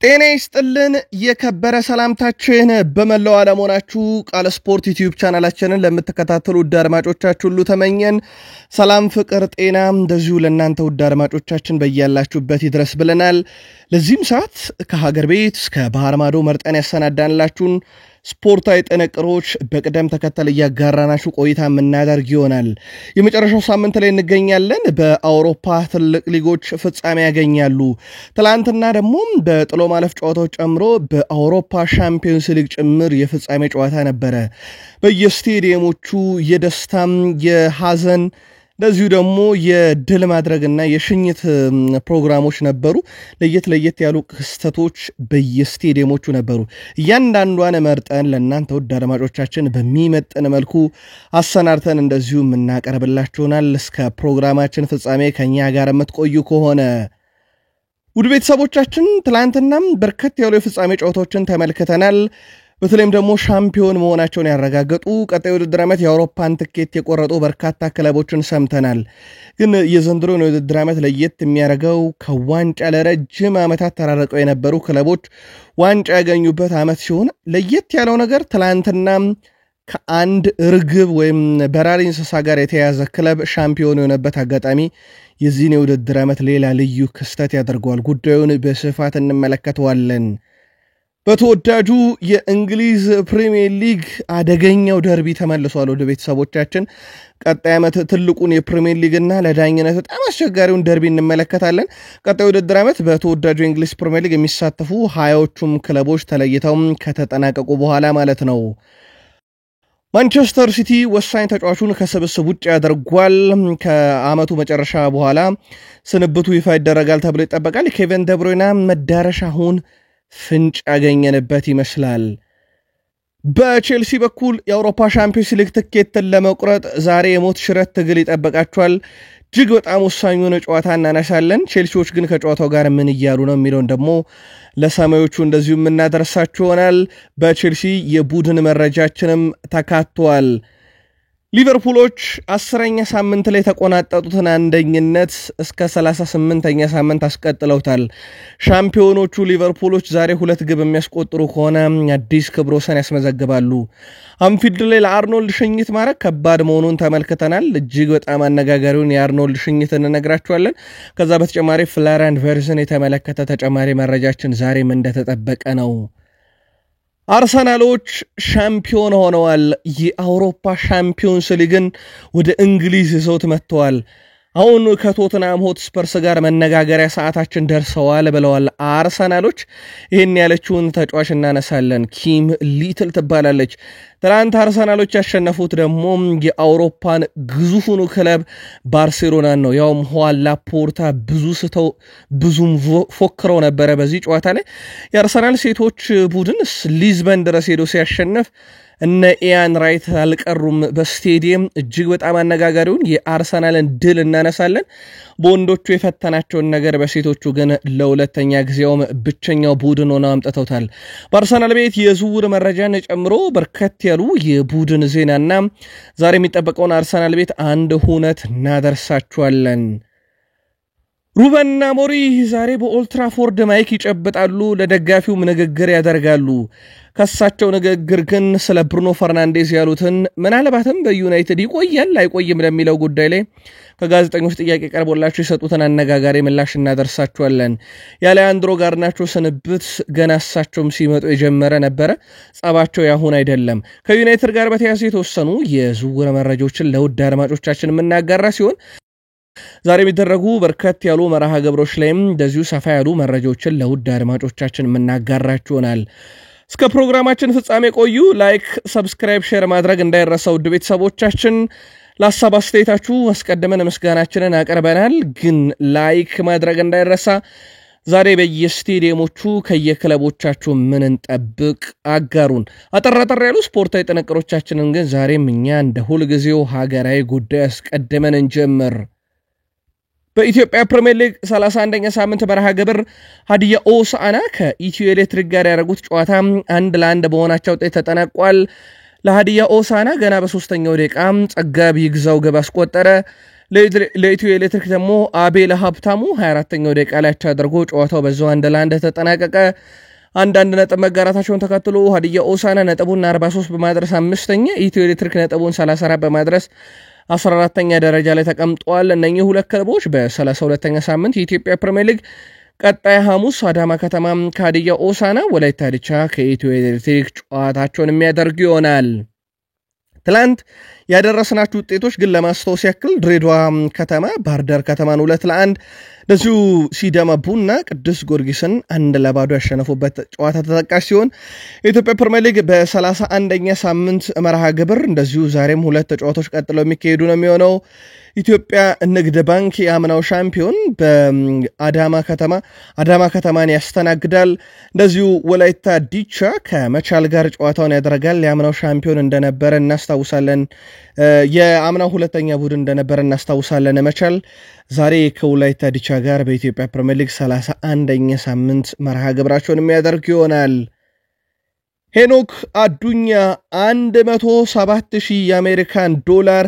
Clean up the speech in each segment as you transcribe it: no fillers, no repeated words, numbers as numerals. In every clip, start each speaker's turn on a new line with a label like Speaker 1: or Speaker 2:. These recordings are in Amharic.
Speaker 1: ጤና ይስጥልን የከበረ ሰላምታችን በመላው ዓለም ሆናችሁ ቃል ስፖርት ዩቲዩብ ቻናላችንን ለምትከታተሉ ውድ አድማጮቻችን ሁሉ ተመኘን። ሰላም ፍቅር ጤና እንደዚሁ ለእናንተ ውድ አድማጮቻችን በያላችሁበት ይድረስ ብለናል። ለዚህም ሰዓት ከሀገር ቤት እስከ ባህር ማዶ መርጠን ያሰናዳንላችሁን ስፖርታዊ ጥንቅሮች በቅደም ተከተል እያጋራናችሁ ቆይታ የምናደርግ ይሆናል። የመጨረሻው ሳምንት ላይ እንገኛለን። በአውሮፓ ትልቅ ሊጎች ፍጻሜ ያገኛሉ። ትላንትና ደግሞ በጥሎ ማለፍ ጨዋታዎች ጨምሮ በአውሮፓ ሻምፒዮንስ ሊግ ጭምር የፍጻሜ ጨዋታ ነበረ። በየስቴዲየሞቹ የደስታም የሐዘን እንደዚሁ ደግሞ የድል ማድረግና የሽኝት ፕሮግራሞች ነበሩ። ለየት ያሉ ክስተቶች በየስቴዲየሞቹ ነበሩ። እያንዳንዷን መርጠን ለእናንተ ውድ አድማጮቻችን በሚመጥን መልኩ አሰናድተን እንደዚሁ የምናቀርብላችሁናል። እስከ ፕሮግራማችን ፍጻሜ ከኛ ጋር የምትቆዩ ከሆነ ውድ ቤተሰቦቻችን ትላንትናም በርከት ያሉ የፍጻሜ ጨዋታዎችን ተመልክተናል። በተለይም ደግሞ ሻምፒዮን መሆናቸውን ያረጋገጡ ቀጣይ ውድድር ዓመት የአውሮፓን ትኬት የቆረጡ በርካታ ክለቦችን ሰምተናል። ግን የዘንድሮውን የውድድር ዓመት ለየት የሚያደርገው ከዋንጫ ለረጅም ዓመታት ተራርቀው የነበሩ ክለቦች ዋንጫ ያገኙበት ዓመት ሲሆን ለየት ያለው ነገር ትላንትና ከአንድ ርግብ ወይም በራሪ እንስሳ ጋር የተያዘ ክለብ ሻምፒዮን የሆነበት አጋጣሚ የዚህን የውድድር ዓመት ሌላ ልዩ ክስተት ያደርገዋል። ጉዳዩን በስፋት እንመለከተዋለን። በተወዳጁ የእንግሊዝ ፕሪሚየር ሊግ አደገኛው ደርቢ ተመልሷል። ወደ ቤተሰቦቻችን ቀጣይ ዓመት ትልቁን የፕሪሚየር ሊግና ለዳኝነት በጣም አስቸጋሪውን ደርቢ እንመለከታለን። ቀጣይ ውድድር ዓመት በተወዳጁ የእንግሊዝ ፕሪሚየር ሊግ የሚሳተፉ 20ዎቹም ክለቦች ተለይተው ከተጠናቀቁ በኋላ ማለት ነው። ማንቸስተር ሲቲ ወሳኝ ተጫዋቹን ከስብስብ ውጭ ያደርጓል። ከዓመቱ መጨረሻ በኋላ ስንብቱ ይፋ ይደረጋል ተብሎ ይጠበቃል። ኬቨን ደብሮይና መዳረሻ አሁን ፍንጭ ያገኘንበት ይመስላል። በቼልሲ በኩል የአውሮፓ ሻምፒዮንስ ሊግ ትኬትን ለመቁረጥ ዛሬ የሞት ሽረት ትግል ይጠበቃቸዋል። እጅግ በጣም ወሳኙን ጨዋታ እናነሳለን። ቼልሲዎች ግን ከጨዋታው ጋር ምን እያሉ ነው የሚለውን ደግሞ ለሰማዮቹ እንደዚሁ የምናደርሳችሁ ይሆናል። በቼልሲ የቡድን መረጃችንም ተካቷል። ሊቨርፑሎች 10ኛ ሳምንት ላይ ተቆናጠጡትን አንደኝነት እስከ 38ኛ ሳምንት አስቀጥለውታል። ሻምፒዮኖቹ ሊቨርፑሎች ዛሬ 2 ግብ የሚያስቆጥሩ ከሆነ አዲስ ክብረ ወሰን ያስመዘግባሉ። አንፊልድ ላይ ለአርኖልድ ሽኝት ማድረግ ከባድ መሆኑን ተመልክተናል። እጅግ በጣም አነጋጋሪውን የአርኖልድ ሽኝት እንነግራችኋለን። ከዛ በተጨማሪ ፍሎሪያን ቨርትዝን የተመለከተ ተጨማሪ መረጃችን ዛሬም እንደተጠበቀ ነው። አርሰናሎች ሻምፒዮን ሆነዋል። የአውሮፓ ሻምፒዮንስ ሊግን ወደ እንግሊዝ ይዘውት መጥተዋል። አሁን ከቶተንሃም ሆትስፐርስ ጋር መነጋገሪያ ሰዓታችን ደርሰዋል ብለዋል አርሰናሎች። ይህን ያለችውን ተጫዋች እናነሳለን። ኪም ሊትል ትባላለች። ትናንት አርሰናሎች ያሸነፉት ደግሞ የአውሮፓን ግዙፉን ክለብ ባርሴሎናን ነው። ያውም ሁዋን ላፖርታ ብዙም ፎክረው ነበረ በዚህ ጨዋታ ላይ። የአርሰናል ሴቶች ቡድን ሊዝበን ድረስ ሄዶ ሲያሸንፍ እነ ኢያን ራይት አልቀሩም በስቴዲየም። እጅግ በጣም አነጋጋሪውን የአርሰናልን ድል እናነሳለን። በወንዶቹ የፈተናቸውን ነገር በሴቶቹ ግን ለሁለተኛ ጊዜውም ብቸኛው ቡድን ሆነው አምጥተውታል። በአርሰናል ቤት የዝውውር መረጃን ጨምሮ በርከት ያሉ የቡድን ዜናና ዛሬ የሚጠበቀውን አርሰናል ቤት አንድ ሁነት እናደርሳችኋለን። ሩበን አሞሪም ዛሬ በኦልትራፎርድ ማይክ ይጨብጣሉ፣ ለደጋፊውም ንግግር ያደርጋሉ። ከሳቸው ንግግር ግን ስለ ብሩኖ ፈርናንዴዝ ያሉትን ምናልባትም በዩናይትድ ይቆያል አይቆይም ለሚለው ጉዳይ ላይ ከጋዜጠኞች ጥያቄ ቀርቦላቸው የሰጡትን አነጋጋሪ ምላሽ እናደርሳችኋለን። የአሌሃንድሮ ጋርናቾ ስንብት ገና እሳቸውም ሲመጡ የጀመረ ነበረ። ጸባቸው ያሁን አይደለም። ከዩናይትድ ጋር በተያያዘ የተወሰኑ የዝውውር መረጃዎችን ለውድ አድማጮቻችን የምናጋራ ሲሆን ዛሬ የሚደረጉ በርከት ያሉ መርሃ ግብሮች ላይም እንደዚሁ ሰፋ ያሉ መረጃዎችን ለውድ አድማጮቻችን የምናጋራችሁ ይሆናል። እስከ ፕሮግራማችን ፍጻሜ ቆዩ። ላይክ፣ ሰብስክራይብ፣ ሼር ማድረግ እንዳይረሳ ውድ ቤተሰቦቻችን። ለሐሳብ አስተያየታችሁ አስቀድመን ምስጋናችንን አቀርበናል። ግን ላይክ ማድረግ እንዳይረሳ። ዛሬ በየስቴዲየሞቹ ከየክለቦቻችሁ ምን እንጠብቅ አጋሩን። አጠራጠር ያሉ ስፖርታዊ ጥንቅሮቻችንን ግን ዛሬም እኛ እንደ ሁልጊዜው ሀገራዊ ጉዳይ አስቀድመን እንጀምር። በኢትዮጵያ ፕሪሚየር ሊግ 31ኛ ሳምንት መርሃ ግብር ሀዲያ ሆሳዕና ከኢትዮ ኤሌክትሪክ ጋር ያደረጉት ጨዋታ 1-1 በሆናቸው ውጤት ተጠናቋል። ለሀዲያ ሆሳዕና ገና በ3ኛው ደቂቃ ጸጋቢ ይግዛው ግብ አስቆጠረ። ለኢትዮ ኤሌክትሪክ ደግሞ አቤል ሀብታሙ 24ኛው ደቂቃ ላይ አድርጎ ጨዋታው በዛው 1-1 ተጠናቀቀ። አንዳንድ ነጥብ መጋራታቸውን ተከትሎ ሀዲያ ሆሳዕና ነጥቡን 43 በማድረስ አምስተኛ፣ ኢትዮ ኤሌክትሪክ ነጥቡን 34 በማድረስ 14ኛ ደረጃ ላይ ተቀምጠዋል። እነኚህ ሁለት ክለቦች በ32ኛ ሳምንት የኢትዮጵያ ፕሪሚየር ሊግ ቀጣይ ሐሙስ አዳማ ከተማ ከሀዲያ ሆሳዕና፣ ወላይታ ዲቻ ከኢትዮ ኤሌክትሪክ ጨዋታቸውን የሚያደርጉ ይሆናል። ትላንት ያደረስናችሁ ውጤቶች ግን ለማስታወስ ያክል ድሬዳዋ ከተማ ባህር ዳር ከተማን 2-1፣ እንደዚሁ ሲዳማ ቡና ቅዱስ ጊዮርጊስን 1-0 ያሸነፉበት ጨዋታ ተጠቃሽ ሲሆን የኢትዮጵያ ፕሪሚየር ሊግ በ31ኛ ሳምንት መርሃ ግብር እንደዚሁ ዛሬም ሁለት ጨዋታዎች ቀጥለው የሚካሄዱ ነው የሚሆነው። ኢትዮጵያ ንግድ ባንክ የአምናው ሻምፒዮን በአዳማ ከተማን ያስተናግዳል። እንደዚሁ ወላይታ ዲቻ ከመቻል ጋር ጨዋታውን ያደርጋል። የአምናው ሻምፒዮን እንደነበረ እናስታውሳለን። የአምናው ሁለተኛ ቡድን እንደነበረ እናስታውሳለን። መቻል ዛሬ ከወላይታ ዲቻ ጋር በኢትዮጵያ ፕሪሚየር ሊግ 31ኛ ሳምንት መርሃ ግብራቸውን የሚያደርግ ይሆናል። ሄኖክ አዱኛ 107,000 የአሜሪካን ዶላር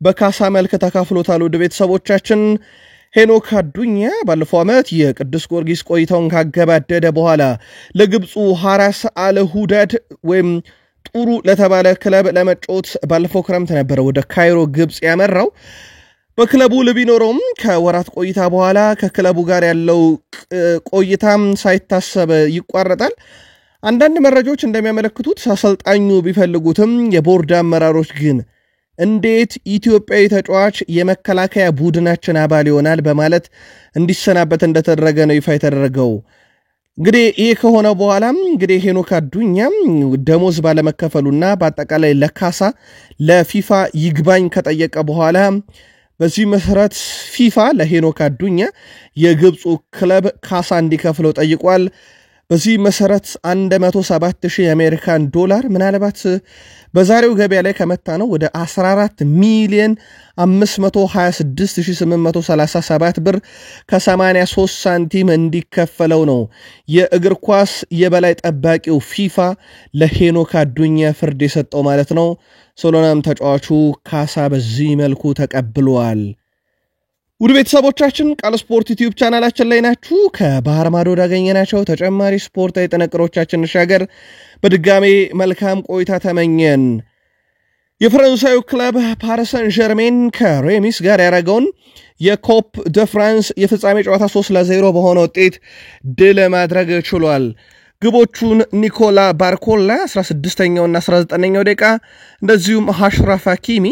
Speaker 1: በካሳ መልክ ተካፍሎታል። ውድ ቤተሰቦቻችን ሄኖክ አዱኛ ባለፈው ዓመት የቅዱስ ጊዮርጊስ ቆይታውን ካገባደደ በኋላ ለግብፁ ሐራስ አል ሁዳድ ወይም ጥሩ ለተባለ ክለብ ለመጫወት ባለፈው ክረምት ነበረ ወደ ካይሮ ግብፅ ያመራው። በክለቡ ቢኖረውም ከወራት ቆይታ በኋላ ከክለቡ ጋር ያለው ቆይታም ሳይታሰብ ይቋረጣል። አንዳንድ መረጃዎች እንደሚያመለክቱት አሰልጣኙ ቢፈልጉትም የቦርድ አመራሮች ግን እንዴት ኢትዮጵያዊ ተጫዋች የመከላከያ ቡድናችን አባል ይሆናል በማለት እንዲሰናበት እንደተደረገ ነው ይፋ የተደረገው። እንግዲህ ይህ ከሆነ በኋላም እንግዲህ ሄኖክ አዱኛ ደሞዝ ባለመከፈሉና በአጠቃላይ ለካሳ ለፊፋ ይግባኝ ከጠየቀ በኋላ በዚህ መሰረት ፊፋ ለሄኖክ አዱኛ የግብፁ ክለብ ካሳ እንዲከፍለው ጠይቋል። በዚህ መሰረት 107,000 የአሜሪካን ዶላር ምናልባት በዛሬው ገበያ ላይ ከመታ ነው ወደ 14,526,837 ብር ከ83 ሳንቲም እንዲከፈለው ነው የእግር ኳስ የበላይ ጠባቂው ፊፋ ለሄኖክ አዱኛ ፍርድ የሰጠው ማለት ነው። ስለሆነም ተጫዋቹ ካሳ በዚህ መልኩ ተቀብሏል። ውድ ቤተሰቦቻችን ቃል ስፖርት ዩቲዩብ ቻናላችን ላይ ናችሁ። ከባህር ማዶ ያገኘናቸው ተጨማሪ ስፖርታዊ ጥንቅሮቻችን እንሻገር። በድጋሜ መልካም ቆይታ ተመኘን። የፈረንሳዩ ክለብ ፓሪስ ሰን ዠርሜን ከሬሚስ ጋር ያደረገውን የኮፕ ደ ፍራንስ የፍጻሜ ጨዋታ 3-0 በሆነ ውጤት ድል ማድረግ ችሏል። ግቦቹን ኒኮላ ባርኮላ 16ኛውና 19ኛው ደቂቃ እንደዚሁም አሽራፍ ሐኪሚ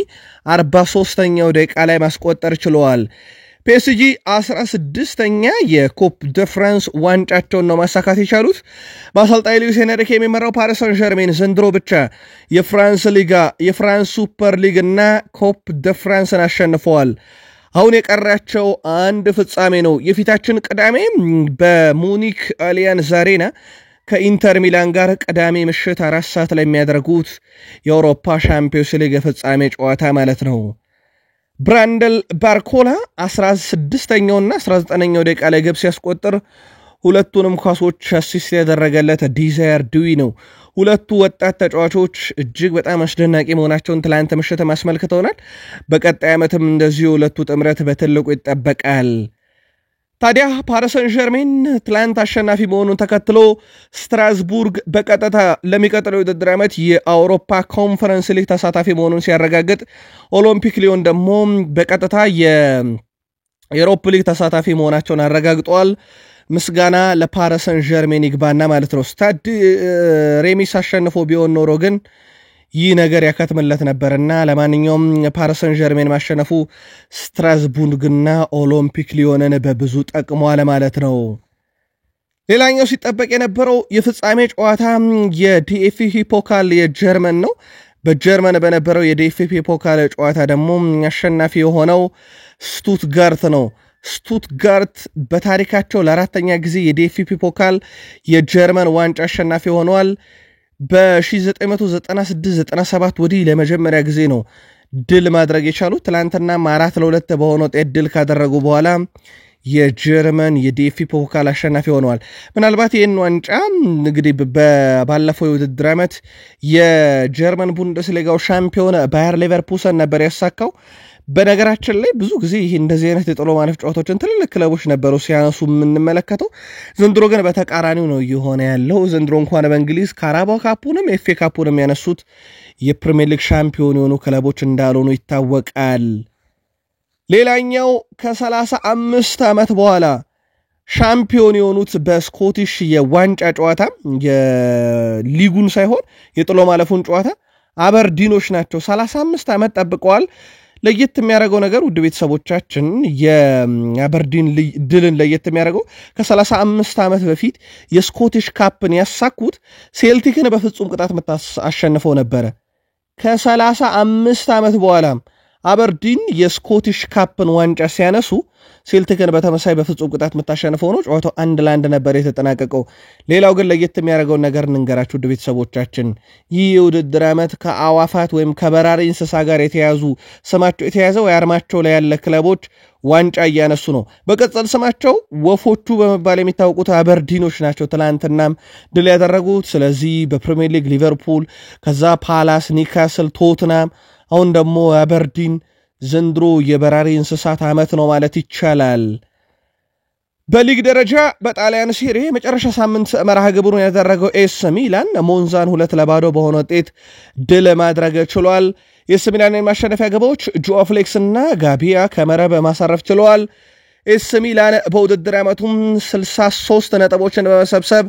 Speaker 1: 43ኛው ደቂቃ ላይ ማስቆጠር ችለዋል። ፒኤስጂ 16ኛ የኮፕ ደ ፍራንስ ዋንጫቸውን ነው ማሳካት የቻሉት። በአሰልጣኝ ሉዊስ ኤንሪኬ የሚመራው ፓሪስ ሰን ዠርሜን ዘንድሮ ብቻ የፍራንስ ሊጋ፣ የፍራንስ ሱፐር ሊግ እና ኮፕ ደ ፍራንስን አሸንፈዋል። አሁን የቀራቸው አንድ ፍጻሜ ነው። የፊታችን ቅዳሜ በሙኒክ አሊያንዝ አሬና ከኢንተር ሚላን ጋር ቅዳሜ ምሽት 4 ሰዓት ላይ የሚያደርጉት የአውሮፓ ሻምፒዮንስ ሊግ ፍጻሜ ጨዋታ ማለት ነው። ብራንደል ባርኮላ 16ኛውና 19ኛው ደቂቃ ላይ ግብ ሲያስቆጥር ሁለቱንም ኳሶች አሲስት ያደረገለት ዲዛየር ዱዊ ነው። ሁለቱ ወጣት ተጫዋቾች እጅግ በጣም አስደናቂ መሆናቸውን ትላንት ምሽት አስመልክተውናል። በቀጣይ ዓመትም እንደዚሁ ሁለቱ ጥምረት በትልቁ ይጠበቃል። ታዲያ ፓሪስ ሰን ዠርሜን ትላንት አሸናፊ መሆኑን ተከትሎ ስትራስቡርግ በቀጥታ ለሚቀጥለው የውድድር ዓመት የአውሮፓ ኮንፈረንስ ሊግ ተሳታፊ መሆኑን ሲያረጋግጥ፣ ኦሎምፒክ ሊዮን ደግሞ በቀጥታ የዩሮፓ ሊግ ተሳታፊ መሆናቸውን አረጋግጠዋል። ምስጋና ለፓሪስ ሰን ዠርሜን ይግባና ማለት ነው። ስታድ ሬሚስ አሸንፎ ቢሆን ኖሮ ግን ይህ ነገር ያከትምለት ነበርና ለማንኛውም ፓሪስ ሰን ዠርሜን ማሸነፉ ስትራስቡርግና ኦሎምፒክ ሊዮንን በብዙ ጠቅሟል ማለት ነው። ሌላኛው ሲጠበቅ የነበረው የፍጻሜ ጨዋታ የዲኤፍቢ ፖካል የጀርመን ነው። በጀርመን በነበረው የዲኤፍቢ ፖካል ጨዋታ ደግሞ አሸናፊ የሆነው ስቱትጋርት ነው። ስቱትጋርት በታሪካቸው ለአራተኛ ጊዜ የዲኤፍቢ ፖካል የጀርመን ዋንጫ አሸናፊ ሆነዋል። በ1996-97 ወዲህ ለመጀመሪያ ጊዜ ነው ድል ማድረግ የቻሉት። ትላንትና 4-2 በሆነ ውጤት ድል ካደረጉ በኋላ የጀርመን የዲኤፍቢ ፖካል አሸናፊ ሆነዋል። ምናልባት ይህን ዋንጫ እንግዲህ ባለፈው የውድድር ዓመት የጀርመን ቡንደስሊጋው ሻምፒዮን ባየር ሌቨርኩሰን ነበር ያሳካው። በነገራችን ላይ ብዙ ጊዜ ይሄ እንደዚህ አይነት የጥሎ ማለፍ ጨዋታዎችን ትልልቅ ክለቦች ነበሩ ሲያነሱ የምንመለከተው። ዘንድሮ ግን በተቃራኒው ነው እየሆነ ያለው። ዘንድሮ እንኳን በእንግሊዝ ካራባው ካፑንም ኤፍኤ ካፑንም ያነሱት የፕሪሚየር ሊግ ሻምፒዮን የሆኑ ክለቦች እንዳልሆኑ ይታወቃል። ሌላኛው ከ35 ዓመት በኋላ ሻምፒዮን የሆኑት በስኮቲሽ የዋንጫ ጨዋታ የሊጉን ሳይሆን የጥሎ ማለፉን ጨዋታ አበርዲኖች ናቸው። 35 ዓመት ጠብቀዋል። ለየት የሚያደርገው ነገር ውድ ቤተሰቦቻችን የአበርዲን ድልን ለየት የሚያደርገው ከ35 ዓመት በፊት የስኮቲሽ ካፕን ያሳኩት ሴልቲክን በፍጹም ቅጣት ምት አሸንፈው ነበረ። ከ35 ዓመት በኋላም አበርዲን የስኮቲሽ ካፕን ዋንጫ ሲያነሱ ሴልቲክን በተመሳይ በፍጹም ቅጣት የምታሸንፈው ነው። ጨዋታው 1-1 ነበር የተጠናቀቀው። ሌላው ግን ለየት የሚያደርገው ነገር እንንገራችሁ ውድ ቤተሰቦቻችን፣ ይህ የውድድር ዓመት ከአዋፋት ወይም ከበራሪ እንስሳ ጋር የተያዙ ስማቸው የተያዘው የአርማቸው ላይ ያለ ክለቦች ዋንጫ እያነሱ ነው። በቅጽል ስማቸው ወፎቹ በመባል የሚታወቁት አበርዲኖች ናቸው ትላንትናም ድል ያደረጉት። ስለዚህ በፕሪሚየር ሊግ ሊቨርፑል፣ ከዛ ፓላስ፣ ኒካስል፣ ቶትናም፣ አሁን ደግሞ አበርዲን ዘንድሮ የበራሪ እንስሳት ዓመት ነው ማለት ይቻላል። በሊግ ደረጃ በጣሊያን ሴሪ መጨረሻ ሳምንት መርሃ ግብሩን ያደረገው ኤስ ሚላን ሞንዛን 2-0 በሆነ ውጤት ድል ማድረግ ችሏል። ኤስ ሚላን የማሸነፊያ ግቦች ጆኦ ፍሌክስ እና ጋቢያ ከመረብ ማሳረፍ ችለዋል። ኤስ ሚላን በውድድር ዓመቱም 63 ነጥቦችን በመሰብሰብ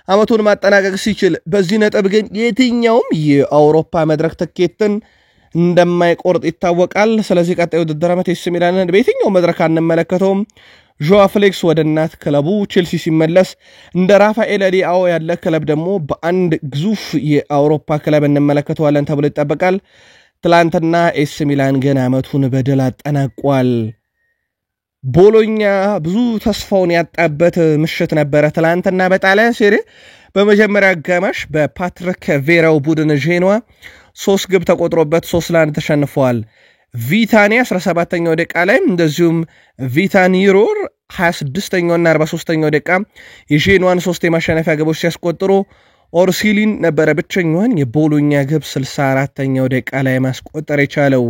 Speaker 1: ዓመቱን ማጠናቀቅ ሲችል፣ በዚህ ነጥብ ግን የትኛውም የአውሮፓ መድረክ ትኬትን እንደማይቆርጥ ይታወቃል። ስለዚህ ቀጣይ ውድድር ዓመት ኤስ ሚላንን በየትኛው መድረክ አንመለከተውም። ጆዋ ፍሌክስ ወደ እናት ክለቡ ቼልሲ ሲመለስ እንደ ራፋኤል ሊአኦ ያለ ክለብ ደግሞ በአንድ ግዙፍ የአውሮፓ ክለብ እንመለከተዋለን ተብሎ ይጠበቃል። ትላንትና ኤስ ሚላን ግን ዓመቱን በድል አጠናቋል። ቦሎኛ ብዙ ተስፋውን ያጣበት ምሽት ነበረ ትላንትና በጣሊያን ሴሪ። በመጀመሪያ አጋማሽ በፓትሪክ ቬራው ቡድን ጄኖዋ 3 ግብ ተቆጥሮበት 3-1 ተሸንፈዋል። ቪታኒ 17ኛው ደቂቃ ላይ እንደዚሁም ቪታኒሮር 26ኛውና 43ኛው ደቂቃ የጄኖዋን 3 የማሸነፊያ ግቦች ሲያስቆጥሩ ኦርሲሊን ነበረ ብቸኛውን የቦሎኛ ግብ 64ኛው ደቂቃ ላይ ማስቆጠር የቻለው።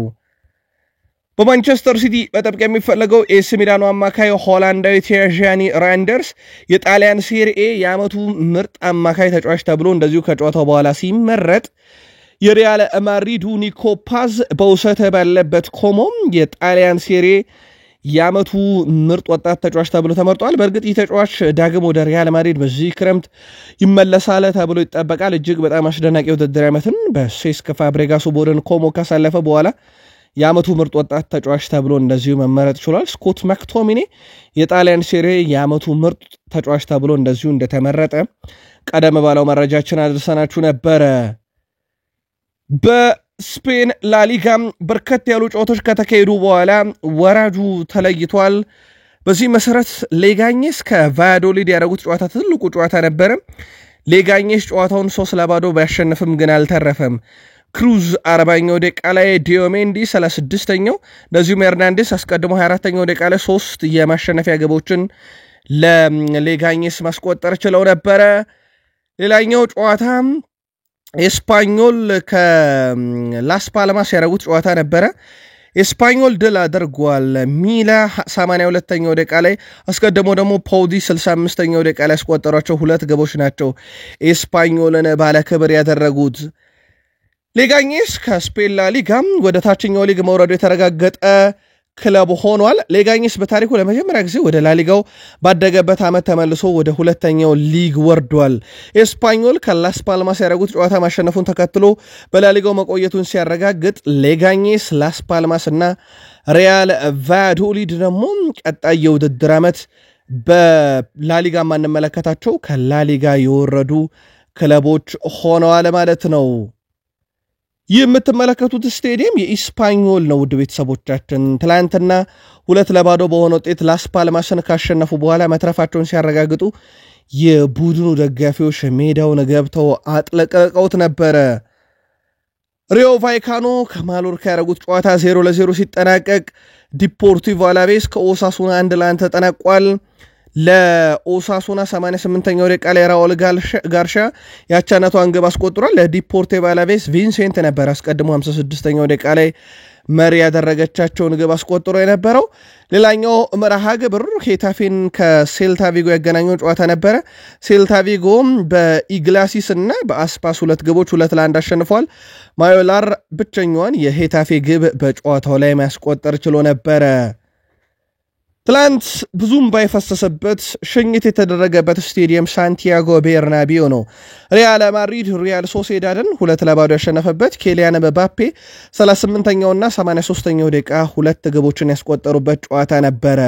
Speaker 1: በማንቸስተር ሲቲ በጥብቅ የሚፈለገው ኤስ ሚላኑ አማካይ ሆላንዳዊ ቲያኒ ራንደርስ የጣሊያን ሴሪኤ የዓመቱ ምርጥ አማካይ ተጫዋች ተብሎ እንደዚሁ ከጨዋታው በኋላ ሲመረጥ፣ የሪያል ማድሪዱ ኒኮ ፓዝ በውሰት ባለበት ኮሞም የጣሊያን ሴሪኤ የዓመቱ ምርጥ ወጣት ተጫዋች ተብሎ ተመርጧል። በእርግጥ ይህ ተጫዋች ዳግም ወደ ሪያል ማድሪድ በዚህ ክረምት ይመለሳል ተብሎ ይጠበቃል። እጅግ በጣም አስደናቂ ውድድር ዓመትን በሴስክ ፋብሬጋሱ ቡድን ኮሞ ካሳለፈ በኋላ የዓመቱ ምርጥ ወጣት ተጫዋች ተብሎ እንደዚሁ መመረጥ ችሏል። ስኮት ማክቶሚኔ የጣሊያን ሴሪኤ የዓመቱ ምርጥ ተጫዋች ተብሎ እንደዚሁ እንደተመረጠ ቀደም ባለው መረጃችን አድርሰናችሁ ነበረ። በስፔን ላሊጋም በርከት ያሉ ጨዋታዎች ከተካሄዱ በኋላ ወራጁ ተለይቷል። በዚህ መሰረት ሌጋኘስ ከቫያዶሊድ ያደረጉት ጨዋታ ትልቁ ጨዋታ ነበረ። ሌጋኘስ ጨዋታውን 3-0 ቢያሸንፍም ግን አልተረፈም። ክሩዝ 40ኛው ደቂቃ ላይ ዲዮሜንዲ 36ኛው እንደዚሁም ኤርናንዴስ አስቀድሞ 24ኛው ደቂቃ ላይ 3 የማሸነፊያ ግቦችን ለሌጋኘስ ማስቆጠር ችለው ነበረ። ሌላኛው ጨዋታ ኤስፓኞል ከላስ ፓልማስ ያደረጉት ጨዋታ ነበረ። ኤስፓኞል ድል አድርጓል። ሚላ 82ኛው ደቂቃ ላይ አስቀድሞ ደግሞ ፖዲ 65ኛው ደቂቃ ላይ ያስቆጠሯቸው 2 ግቦች ናቸው ኤስፓኞልን ባለክብር ያደረጉት። ሌጋኘስ ከስፔን ላሊጋም ወደ ታችኛው ሊግ መውረዱ የተረጋገጠ ክለብ ሆኗል። ሌጋኘስ በታሪኩ ለመጀመሪያ ጊዜ ወደ ላሊጋው ባደገበት ዓመት ተመልሶ ወደ ሁለተኛው ሊግ ወርዷል። ኤስፓኞል ከላስ ፓልማስ ያደረጉት ጨዋታ ማሸነፉን ተከትሎ በላሊጋው መቆየቱን ሲያረጋግጥ፣ ሌጋኘስ፣ ላስ ፓልማስ እና ሪያል ቫያዶሊድ ደግሞ ቀጣይ የውድድር ዓመት በላሊጋ ማንመለከታቸው ከላሊጋ የወረዱ ክለቦች ሆነዋል ማለት ነው። ይህ የምትመለከቱት ስቴዲየም የኢስፓኞል ነው። ውድ ቤተሰቦቻችን ትላንትና 2-0 በሆነ ውጤት ላስ ፓልማስን ካሸነፉ በኋላ መትረፋቸውን ሲያረጋግጡ የቡድኑ ደጋፊዎች ሜዳውን ገብተው አጥለቀቀውት ነበረ። ሪዮ ቫይካኖ ከማሎርካ ያደረጉት ጨዋታ 0-0 ሲጠናቀቅ ዲፖርቲቮ አላቬስ ከኦሳሱና 1-1 ተጠናቋል። ለኦሳሱና 88ኛው ደቂቃ ላይ ራውል ጋርሻ ያቻነቷን ግብ አስቆጥሯል። ለዲፖርቲቮ አላቬስ ቪንሴንት ነበር አስቀድሞ 56ኛው ደቂቃ ላይ መሪ ያደረገቻቸውን ግብ አስቆጥሮ የነበረው። ሌላኛው መርሃ ግብር ሄታፌን ከሴልታ ቪጎ ያገናኘው ጨዋታ ነበረ። ሴልታ ቪጎ በኢግላሲስ እና በአስፓስ 2 ግቦች 2-1 አሸንፏል። ማዮላር ብቸኛዋን የሄታፌ ግብ በጨዋታው ላይ ማስቆጠር ችሎ ነበረ። ትላንት ብዙም ባይፈሰሰበት ሽኝት የተደረገበት ስቴዲየም ሳንቲያጎ ቤርናቢዮ ነው። ሪያል ማድሪድ ሪያል ሶሴዳድን 2-0 ያሸነፈበት ኬሊያን ምባፔ 38ኛውና 83ኛው ደቂቃ 2 ግቦችን ያስቆጠሩበት ጨዋታ ነበረ።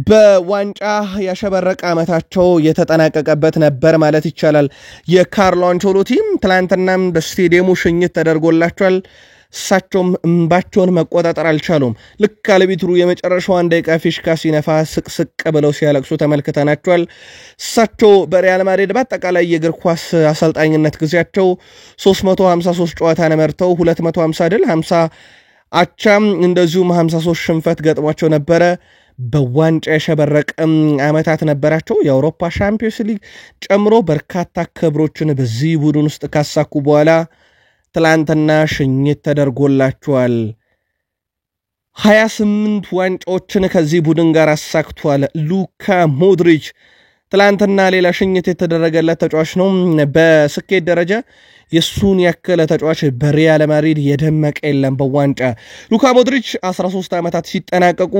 Speaker 1: በዋንጫ ያሸበረቀ ዓመታቸው የተጠናቀቀበት ነበር ማለት ይቻላል። የካርሎ አንቸሎቲ ትላንትናም በስቴዲየሙ ሽኝት ተደርጎላቸዋል። እሳቸውም እንባቸውን መቆጣጠር አልቻሉም። ልክ አልቢትሩ የመጨረሻዋን ደቂቃ ፊሽካ ሲነፋ ስቅስቅ ብለው ሲያለቅሱ ተመልክተናቸዋል። እሳቸው በሪያል ማድሪድ በአጠቃላይ የእግር ኳስ አሰልጣኝነት ጊዜያቸው 353 ጨዋታን መርተው 250 ድል 50 አቻም እንደዚሁም 53 ሽንፈት ገጥሟቸው ነበረ። በዋንጫ የሸበረቀ ዓመታት ነበራቸው። የአውሮፓ ሻምፒዮንስ ሊግ ጨምሮ በርካታ ክብሮችን በዚህ ቡድን ውስጥ ካሳኩ በኋላ ትላንትና ሽኝት ተደርጎላቸዋል። 28 ዋንጫዎችን ከዚህ ቡድን ጋር አሳክቷል። ሉካ ሞድሪች ትላንትና ሌላ ሽኝት የተደረገለት ተጫዋች ነው። በስኬት ደረጃ የሱን ያከለ ተጫዋች በሪያል ማድሪድ የደመቀ የለም በዋንጫ። ሉካ ሞድሪች 13 ዓመታት ሲጠናቀቁ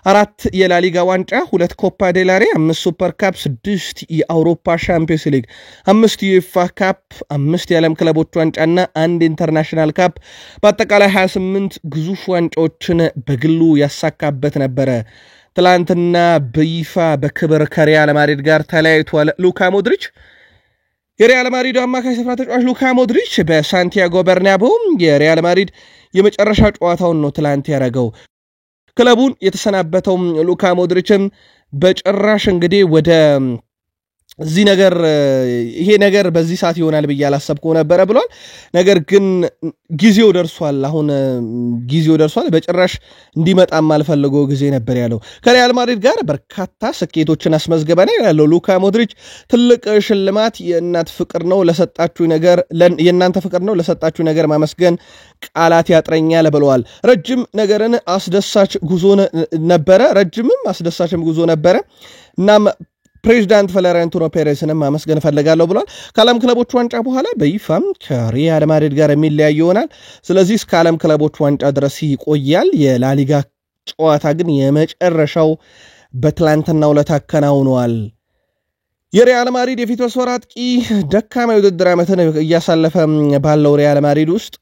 Speaker 1: 4 የላሊጋ ዋንጫ፣ 2 ኮፓ ዴላሬ፣ 5 ሱፐር ካፕ፣ 6 የአውሮፓ ሻምፒዮንስ ሊግ፣ 5 ዩኤፋ ካፕ፣ 5 የዓለም ክለቦች ዋንጫና 1 ኢንተርናሽናል ካፕ በአጠቃላይ 28 ግዙፍ ዋንጫዎችን በግሉ ያሳካበት ነበረ። ትላንትና በይፋ በክብር ከሪያል ማድሪድ ጋር ተለያይቷል። ሉካ ሞድሪች የሪያል ማድሪድ አማካይ ስፍራ ተጫዋች ሉካ ሞድሪች በሳንቲያጎ በርናቤው የሪያል ማድሪድ የመጨረሻ ጨዋታውን ነው ትላንት ያደረገው። ክለቡን የተሰናበተው ሉካ ሞድሪችም በጭራሽ እንግዲህ ወደ እዚህ ነገር ይሄ ነገር በዚህ ሰዓት ይሆናል ብዬ አላሰብኩ ነበር ብሏል። ነገር ግን ጊዜው ደርሷል። አሁን ጊዜው ደርሷል። በጭራሽ እንዲመጣም አልፈልገው ጊዜ ነበር ያለው። ከሪያል ማድሪድ ጋር በርካታ ስኬቶችን አስመዝግበናል ያለው ሉካ ሞድሪች ትልቅ ሽልማት የእናንተ ፍቅር ነው ለሰጣችሁ ነገር ማመስገን ቃላት ያጥረኛል ብለዋል። ረጅም ነገርን አስደሳች ጉዞ ነበረ። ረጅምም አስደሳችም ጉዞ ነበረ። እናም ፕሬዚዳንት ፍሎሬንቲኖ ፔሬዝንም ማመስገን ፈልጋለሁ ብሏል። ከዓለም ክለቦች ዋንጫ በኋላ በይፋም ከሪያል ማድሪድ ጋር የሚለያይ ይሆናል። ስለዚህ እስከ ዓለም ክለቦች ዋንጫ ድረስ ይቆያል። የላሊጋ ጨዋታ ግን የመጨረሻው በትላንትናው ዕለት አከናውኗል። የሪያል ማድሪድ የፊት መስመር አጥቂ ደካማ የውድድር ዓመትን እያሳለፈ ባለው ሪያል ማድሪድ ውስጥ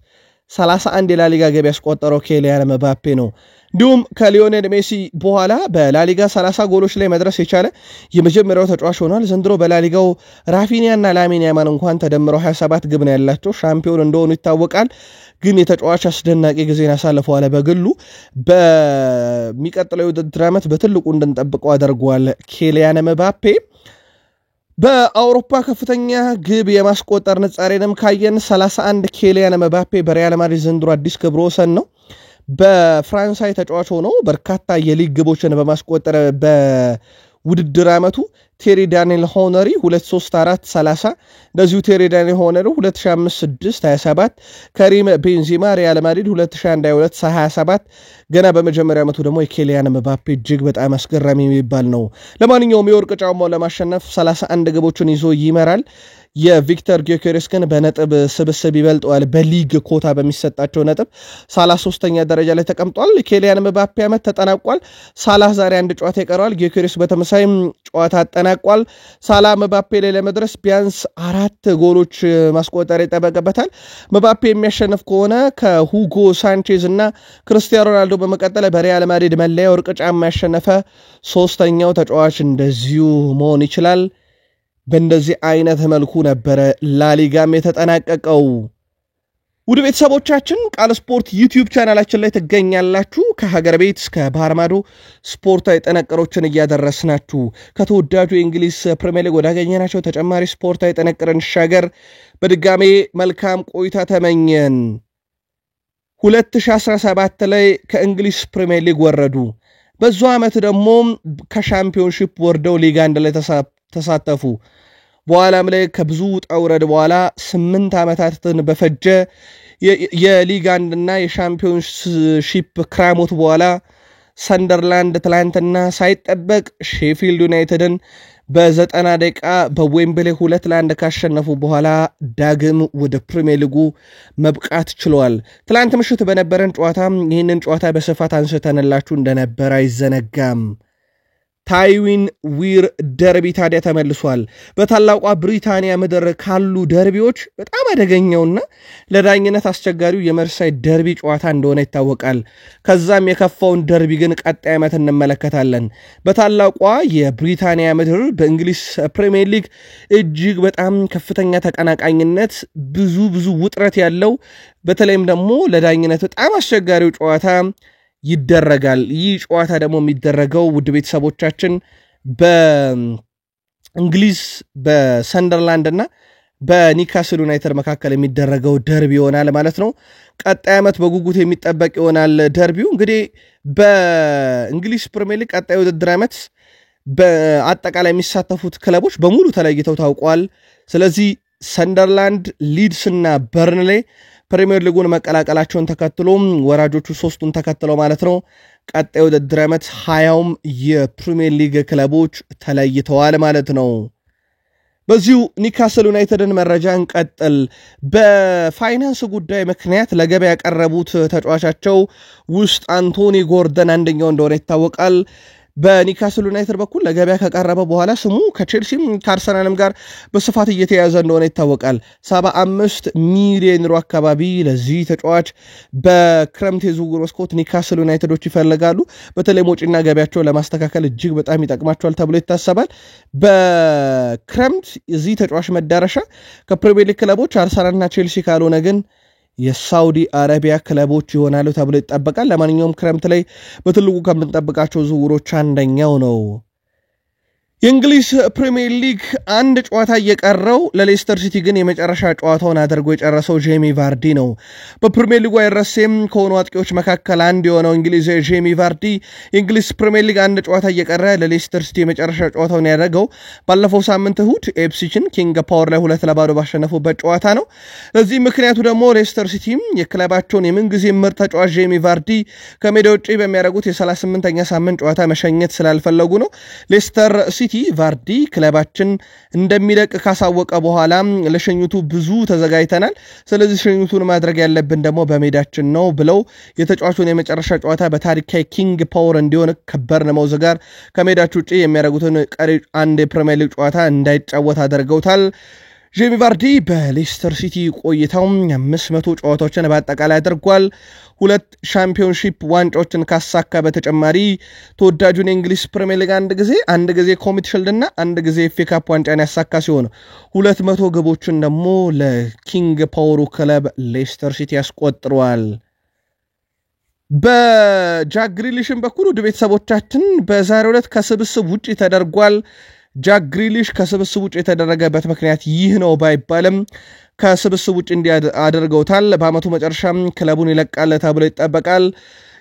Speaker 1: 31 የላሊጋ ገቢ ያስቆጠረው ኬሊያን ምባፔ ነው። እንዲሁም ከሊዮኔል ሜሲ በኋላ በላሊጋ 30 ጎሎች ላይ መድረስ የቻለ የመጀመሪያው ተጫዋች ሆኗል። ዘንድሮ በላሊጋው ራፊኒያና ላሚን ያማል እንኳን ተደምረው 27 ግብ ነው ያላቸው። ሻምፒዮን እንደሆኑ ይታወቃል። ግን የተጫዋች አስደናቂ ጊዜን አሳልፈዋል። በግሉ በሚቀጥለው የውድድር ዓመት በትልቁ እንድንጠብቀው አድርጓል። ኬሊያን ምባፔ በአውሮፓ ከፍተኛ ግብ የማስቆጠር ንጻሬንም ካየን 31 ኬሊያን ምባፔ በሪያል ማድሪድ ዘንድሮ አዲስ ክብረ ወሰን ነው። በፍራንሳይ ተጫዋች ሆኖ በርካታ የሊግ ግቦችን በማስቆጠር በውድድር ዓመቱ ቴሪ ዳንኤል ሆነሪ 23430 እንደዚሁ ቴሪ ዳንኤል ሆነሪ 2005-6 ከሪም ቤንዚማ ሪያል ማድሪድ 2001-22 ገና በመጀመሪያ ዓመቱ ደግሞ የኬሊያን ምባፔ እጅግ በጣም አስገራሚ የሚባል ነው። ለማንኛውም የወርቅ ጫማውን ለማሸነፍ 31 ግቦችን ይዞ ይመራል። የቪክተር ጊዮኬሬስ ግን በነጥብ ስብስብ ይበልጠዋል። በሊግ ኮታ በሚሰጣቸው ነጥብ 33ኛ ደረጃ ላይ ተቀምጧል። ኬሊያን ምባፔ ዓመት ተጠናቋል። ሳላህ ዛሬ አንድ ጨዋታ ይቀረዋል። ጊዮኬሬስ በተመሳሳይ ጨዋታ አጠናቋል። ሳላህ ምባፔ ላይ ለመድረስ ቢያንስ 4 ጎሎች ማስቆጠር ይጠበቅበታል። ምባፔ የሚያሸንፍ ከሆነ ከሁጎ ሳንቼዝ እና ክርስቲያኖ ሮናልዶ በመቀጠል በሪያል ማድሪድ መለያ ወርቅ ጫማ ያሸነፈ ሶስተኛው ተጫዋች እንደዚሁ መሆን ይችላል። በእንደዚህ አይነት መልኩ ነበረ ላሊጋም የተጠናቀቀው። ውድ ቤተሰቦቻችን ቃል ስፖርት ዩቲዩብ ቻናላችን ላይ ትገኛላችሁ። ከሀገር ቤት እስከ ባህር ማዶ ስፖርታዊ ጥንቅሮችን እያደረስናችሁ ከተወዳጁ የእንግሊዝ ፕሪሚየር ሊግ ወዳገኘናቸው ተጨማሪ ስፖርታዊ ጥንቅርን ሻገር በድጋሜ መልካም ቆይታ ተመኘን። 2017 ላይ ከእንግሊዝ ፕሪሚየር ሊግ ወረዱ። በዛው ዓመት ደግሞ ከሻምፒዮንሺፕ ወርደው ሊግ 1 ላይ ተሳተፉ። በኋላም ላይ ከብዙ ውጣ ውረድ በኋላ 8 ዓመታትን በፈጀ የሊግ 1 እና የሻምፒዮንሺፕ ክራሞት በኋላ ሰንደርላንድ ትላንትና ሳይጠበቅ ሼፊልድ ዩናይትድን በ90 ደቂቃ በዌምብሌ 2-1 ካሸነፉ በኋላ ዳግም ወደ ፕሪሚየር ሊጉ መብቃት ችሏል። ትላንት ምሽት በነበረን ጨዋታ ይህንን ጨዋታ በስፋት አንስተንላችሁ እንደነበር አይዘነጋም። ታይዊን ዊር ደርቢ ታዲያ ተመልሷል። በታላቋ ብሪታንያ ምድር ካሉ ደርቢዎች በጣም አደገኛውና ለዳኝነት አስቸጋሪው የመርሳይድ ደርቢ ጨዋታ እንደሆነ ይታወቃል። ከዛም የከፋውን ደርቢ ግን ቀጣይ ዓመት እንመለከታለን። በታላቋ የብሪታንያ ምድር በእንግሊዝ ፕሪሚየር ሊግ እጅግ በጣም ከፍተኛ ተቀናቃኝነት ብዙ ውጥረት ያለው በተለይም ደግሞ ለዳኝነት በጣም አስቸጋሪው ጨዋታ ይደረጋል። ይህ ጨዋታ ደግሞ የሚደረገው ውድ ቤተሰቦቻችን በእንግሊዝ በሰንደርላንድ እና በኒካስል ዩናይትድ መካከል የሚደረገው ደርቢ ይሆናል ማለት ነው። ቀጣይ ዓመት በጉጉት የሚጠበቅ ይሆናል ደርቢው። እንግዲህ በእንግሊዝ ፕሪሚየር ሊግ ቀጣይ ውድድር ዓመት በአጠቃላይ የሚሳተፉት ክለቦች በሙሉ ተለይተው ታውቋል። ስለዚህ ሰንደርላንድ፣ ሊድስ እና በርንሌ ፕሪሚየር ሊጉን መቀላቀላቸውን ተከትሎ ወራጆቹ 3ቱን ተከትለው ማለት ነው ቀጣይ ውድድር ዓመት 20ም የፕሪሚየር ሊግ ክለቦች ተለይተዋል ማለት ነው። በዚሁ ኒካስል ዩናይትድን መረጃ እንቀጥል። በፋይናንስ ጉዳይ ምክንያት ለገበያ ያቀረቡት ተጫዋቻቸው ውስጥ አንቶኒ ጎርደን አንደኛው እንደሆነ ይታወቃል። በኒካስል ዩናይትድ በኩል ለገበያ ከቀረበ በኋላ ስሙ ከቼልሲም ከአርሰናልም ጋር በስፋት እየተያዘ እንደሆነ ይታወቃል። 75 ሚሊዮን ዩሮ አካባቢ ለዚህ ተጫዋች በክረምት የዝውውር መስኮት ኒካስል ዩናይትዶች ይፈልጋሉ። በተለይ ወጪና ገበያቸውን ለማስተካከል እጅግ በጣም ይጠቅማቸዋል ተብሎ ይታሰባል። በክረምት እዚህ ተጫዋች መዳረሻ ከፕሪሚየር ሊግ ክለቦች አርሰናልና ቼልሲ ካልሆነ ግን የሳውዲ አረቢያ ክለቦች ይሆናሉ ተብሎ ይጠበቃል። ለማንኛውም ክረምት ላይ በትልቁ ከምንጠብቃቸው ዝውውሮች አንደኛው ነው። የእንግሊዝ ፕሪሚየር ሊግ አንድ ጨዋታ እየቀረው ለሌስተር ሲቲ ግን የመጨረሻ ጨዋታውን አድርጎ የጨረሰው ጄሚ ቫርዲ ነው። በፕሪሚየር ሊጉ አይረሴም ከሆኑ አጥቂዎች መካከል አንድ የሆነው እንግሊዝ ጄሚ ቫርዲ የእንግሊዝ ፕሪሚየር ሊግ አንድ ጨዋታ እየቀረ ለሌስተር ሲቲ የመጨረሻ ጨዋታውን ያደረገው ባለፈው ሳምንት እሁድ ኤፕሲችን ኪንግ ፓወር ላይ 2-0 ባሸነፉበት ጨዋታ ነው። ለዚህ ምክንያቱ ደግሞ ሌስተር ሲቲ የክለባቸውን የምንጊዜ ምርጥ ተጫዋች ጄሚ ቫርዲ ከሜዳ ውጪ በሚያደርጉት የ38ኛ ሳምንት ጨዋታ መሸኘት ስላልፈለጉ ነው። ሌስተር ሲቲ ቫርዲ ክለባችን እንደሚለቅ ካሳወቀ በኋላ ለሸኙቱ ብዙ ተዘጋጅተናል፣ ስለዚህ ሸኙቱን ማድረግ ያለብን ደግሞ በሜዳችን ነው ብለው የተጫዋቹን የመጨረሻ ጨዋታ በታሪካዊ ኪንግ ፓወር እንዲሆን ከበርንማውዝ ጋር ከሜዳቸው ውጪ የሚያደርጉትን ቀሪ አንድ የፕሪሚየር ሊግ ጨዋታ እንዳይጫወት አድርገውታል። ጄሚ ቫርዲ በሌስተር ሲቲ ቆይታው 500 ጨዋታዎችን በአጠቃላይ አድርጓል። 2 ሻምፒዮንሺፕ ዋንጫዎችን ካሳካ በተጨማሪ ተወዳጁን የእንግሊዝ ፕሪሚየር ሊግ አንድ ጊዜ ኮሚቲ ሺልድ እና አንድ ጊዜ ኤፍኤ ካፕ ዋንጫን ያሳካ ሲሆን 200 ግቦችን ደግሞ ለኪንግ ፓወሩ ክለብ ሌስተር ሲቲ ያስቆጥሯል። በጃክ ግሪሊሽን በኩል ውድ ቤተሰቦቻችን በዛሬው ዕለት ከስብስብ ውጪ ተደርጓል። ጃክ ግሪሊሽ ከስብስብ ውጭ የተደረገበት ምክንያት ይህ ነው ባይባልም ከስብስብ ውጭ እንዲያደርገውታል። በአመቱ መጨረሻም ክለቡን ይለቃል ተብሎ ይጠበቃል።